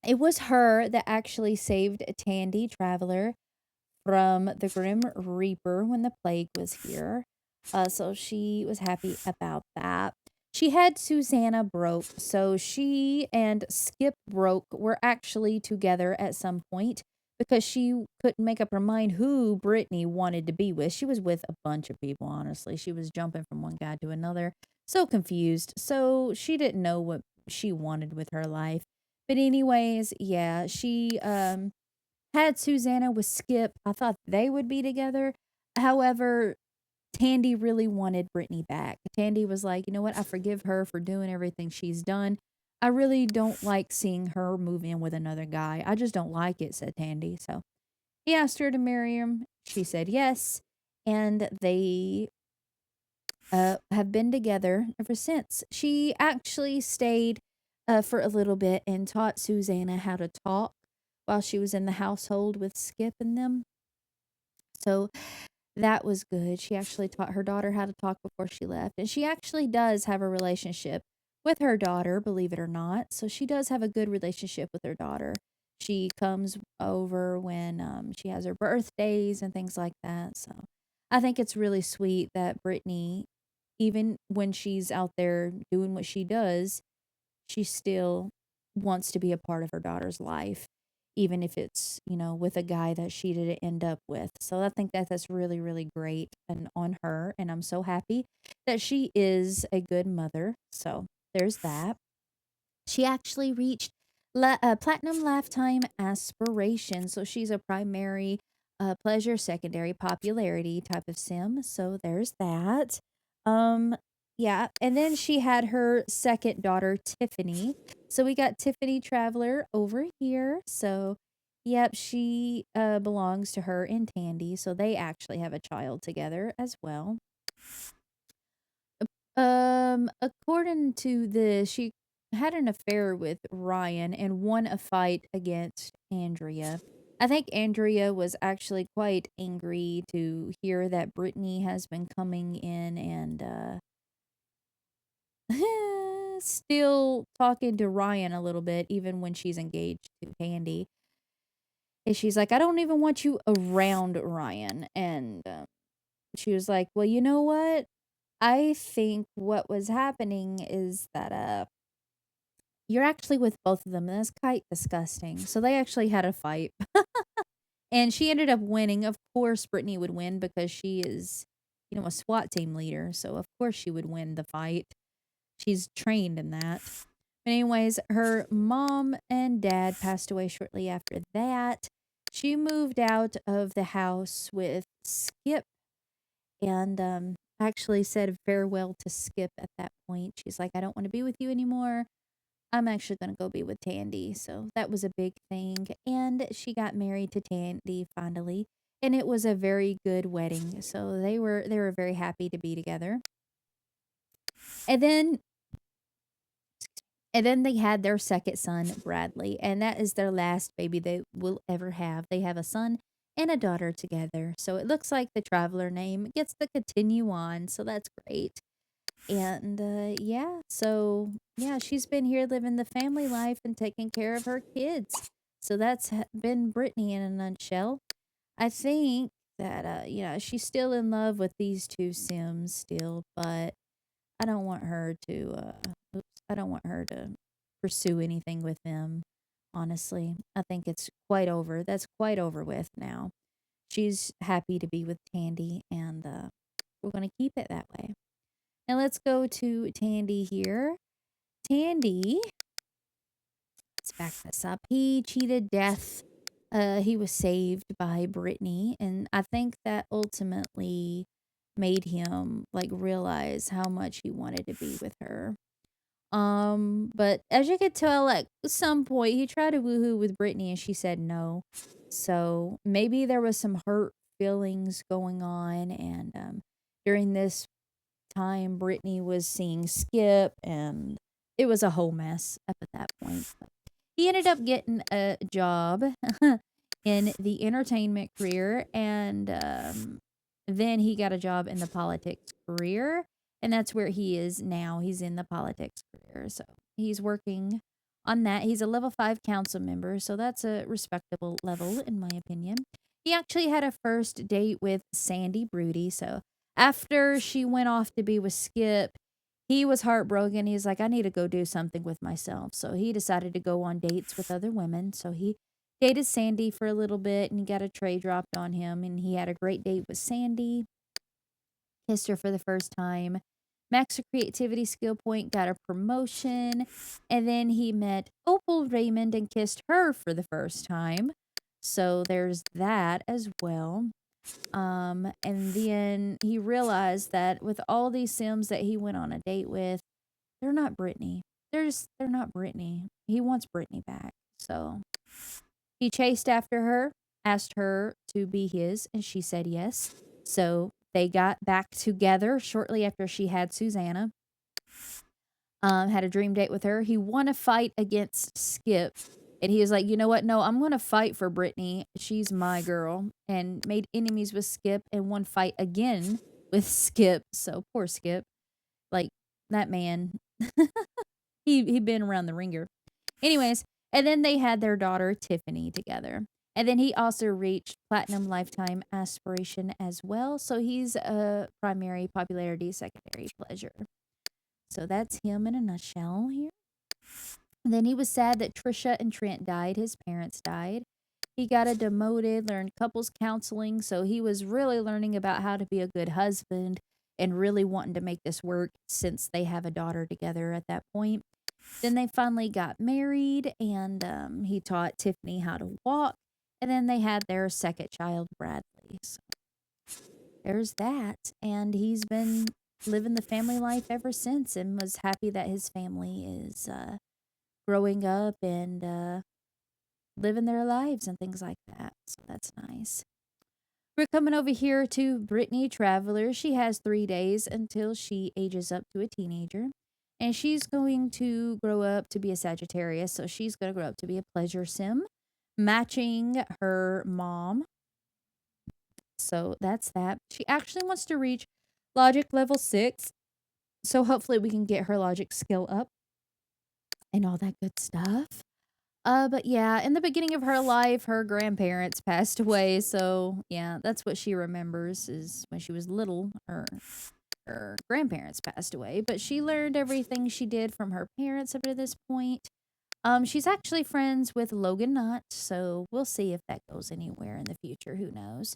It was her that actually saved Tandy Traveler from the Grim Reaper when the plague was here. So she was happy about that. She had Susanna broke, so she and Skip broke were actually together at some point because she couldn't make up her mind who Brittany wanted to be with. She was with a bunch of people, honestly. She was jumping from one guy to another. So confused. So she didn't know what she wanted with her life. But anyways, yeah, she had Susanna with Skip. I thought they would be together. However, Tandy really wanted Brittany back. Tandy was like, you know what? I forgive her for doing everything she's done. I really don't like seeing her move in with another guy. I just don't like it, said Tandy. So he asked her to marry him. She said yes. And they have been together ever since. She actually stayed for a little bit and taught Susanna how to talk while she was in the household with Skip and them. So that was good. She actually taught her daughter how to talk before she left. And she actually does have a relationship with her daughter, believe it or not. So she does have a good relationship with her daughter. She comes over when she has her birthdays and things like that. So I think it's really sweet that Brittany, even when she's out there doing what she does, she still wants to be a part of her daughter's life, even if it's, with a guy that she didn't end up with. So I think that that's really, really great and on her. And I'm so happy that she is a good mother. So there's that. She actually reached platinum lifetime aspiration. So she's a primary pleasure, secondary popularity type of sim. So there's that. Um, yeah. And then she had her second daughter, Tiffany. So we got Tiffany Traveler over here. So, yep, she belongs to her and Tandy. So they actually have a child together as well. According to this, she had an affair with Ryan and won a fight against Andrea. I think Andrea was actually quite angry to hear that Brittany has been coming in and still talking to Ryan a little bit, even when she's engaged to Candy. And she's like, I don't even want you around Ryan. And she was like, well, you know what? I think what was happening is that you're actually with both of them, and that's quite disgusting. So they actually had a fight. And she ended up winning. Of course, Brittany would win because she is, a SWAT team leader. So, of course, she would win the fight. She's trained in that. But anyways, her mom and dad passed away shortly after that. She moved out of the house with Skip and actually said farewell to Skip at that point. She's like, I don't want to be with you anymore. I'm actually going to go be with Tandy. So that was a big thing. And she got married to Tandy finally. And it was a very good wedding. So they were very happy to be together. And then they had their second son, Bradley, and that is their last baby they will ever have. They have a son and a daughter together. So it looks like the Traveler name gets to continue on. So that's great. And she's been here living the family life and taking care of her kids. So that's been Brittany in a nutshell. I think that she's still in love with these two Sims still, but I don't want her to I don't want her to pursue anything with them. Honestly, I think it's quite over. That's quite over with now. She's happy to be with Tandy, and we're going to keep it that way. Now let's go to Tandy here. Tandy, let's back this up. He cheated death. He was saved by Brittany, and I think that ultimately made him like realize how much he wanted to be with her. But as you could tell, at some point he tried to woohoo with Brittany and she said no. So maybe there was some hurt feelings going on, and during this time Brittany was seeing Skip, and it was a whole mess up at that point. But he ended up getting a job in the entertainment career, and then he got a job in the politics career, and that's where he is now. He's in the politics career, so he's working on that. He's a level 5 council member, so that's a respectable level in my opinion. He actually had a first date with Sandy Broody, so after she went off to be with Skip, he was heartbroken. He's like, I need to go do something with myself. So he decided to go on dates with other women. So he dated Sandy for a little bit and he got a tray dropped on him. And he had a great date with Sandy, kissed her for the first time. Max a creativity skill point, got a promotion. And then he met Opal Raymond and kissed her for the first time. So there's that as well. And then he realized that with all these Sims that he went on a date with, they're not Brittany. They're not Brittany. He wants Brittany back. So he chased after her, asked her to be his, and she said yes. So they got back together shortly after she had Susanna. Had a dream date with her. He won a fight against Skip. And he was like, you know what? No, I'm going to fight for Brittany. She's my girl. And made enemies with Skip and won fight again with Skip. So poor Skip. Like, that man. He'd been around the ringer. Anyways, and then they had their daughter Tiffany together. And then he also reached Platinum Lifetime Aspiration as well. So he's a primary popularity, secondary pleasure. So that's him in a nutshell here. And then he was sad that Trisha and Trent died. His parents died. He got a demoted, learned couples counseling. So he was really learning about how to be a good husband and really wanting to make this work since they have a daughter together at that point. Then they finally got married, and he taught Tiffany how to walk. And then they had their second child, Bradley. So there's that. And he's been living the family life ever since and was happy that his family is growing up and living their lives and things like that. So that's nice. We're coming over here to Brittany Traveler. She has 3 days until she ages up to a teenager. And she's going to grow up to be a Sagittarius. So she's going to grow up to be a pleasure sim, matching her mom. So that's that. She actually wants to reach logic level 6. So hopefully we can get her logic skill up and all that good stuff. But yeah, in the beginning of her life, her grandparents passed away. So yeah, that's what she remembers is when she was little, her grandparents passed away. But she learned everything she did from her parents up to this point. She's actually friends with Logan Knott, so we'll see if that goes anywhere in the future. Who knows?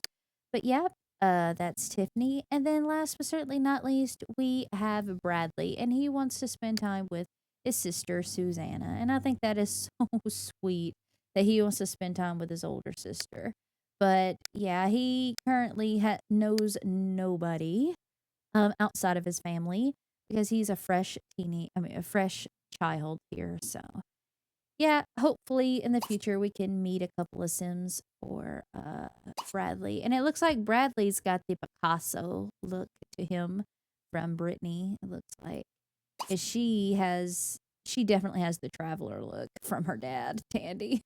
But yeah, that's Tiffany. And then last but certainly not least, we have Bradley, and he wants to spend time with his sister Susanna. And I think that is so sweet that he wants to spend time with his older sister. But yeah, he currently knows nobody outside of his family because he's a a fresh child here. So yeah, hopefully in the future we can meet a couple of Sims for Bradley. And it looks like Bradley's got the Picasso look to him from Brittany, it looks like. 'Cause she definitely has the traveler look from her dad, Tandy.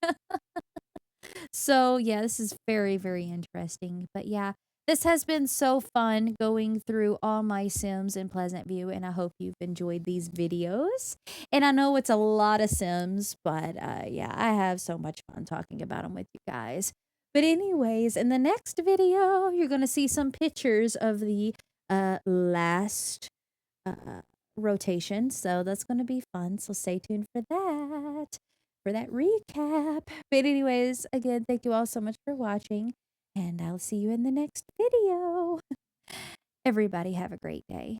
So, yeah, this is very, very interesting. But yeah, this has been so fun going through all my Sims in Pleasantview, and I hope you've enjoyed these videos. And I know it's a lot of Sims, but yeah, I have so much fun talking about them with you guys. But anyways, in the next video, you're going to see some pictures of the last uh, rotation. So that's going to be fun. So stay tuned for that recap. But anyways, again, thank you all so much for watching, and I'll see you in the next video. Everybody have a great day.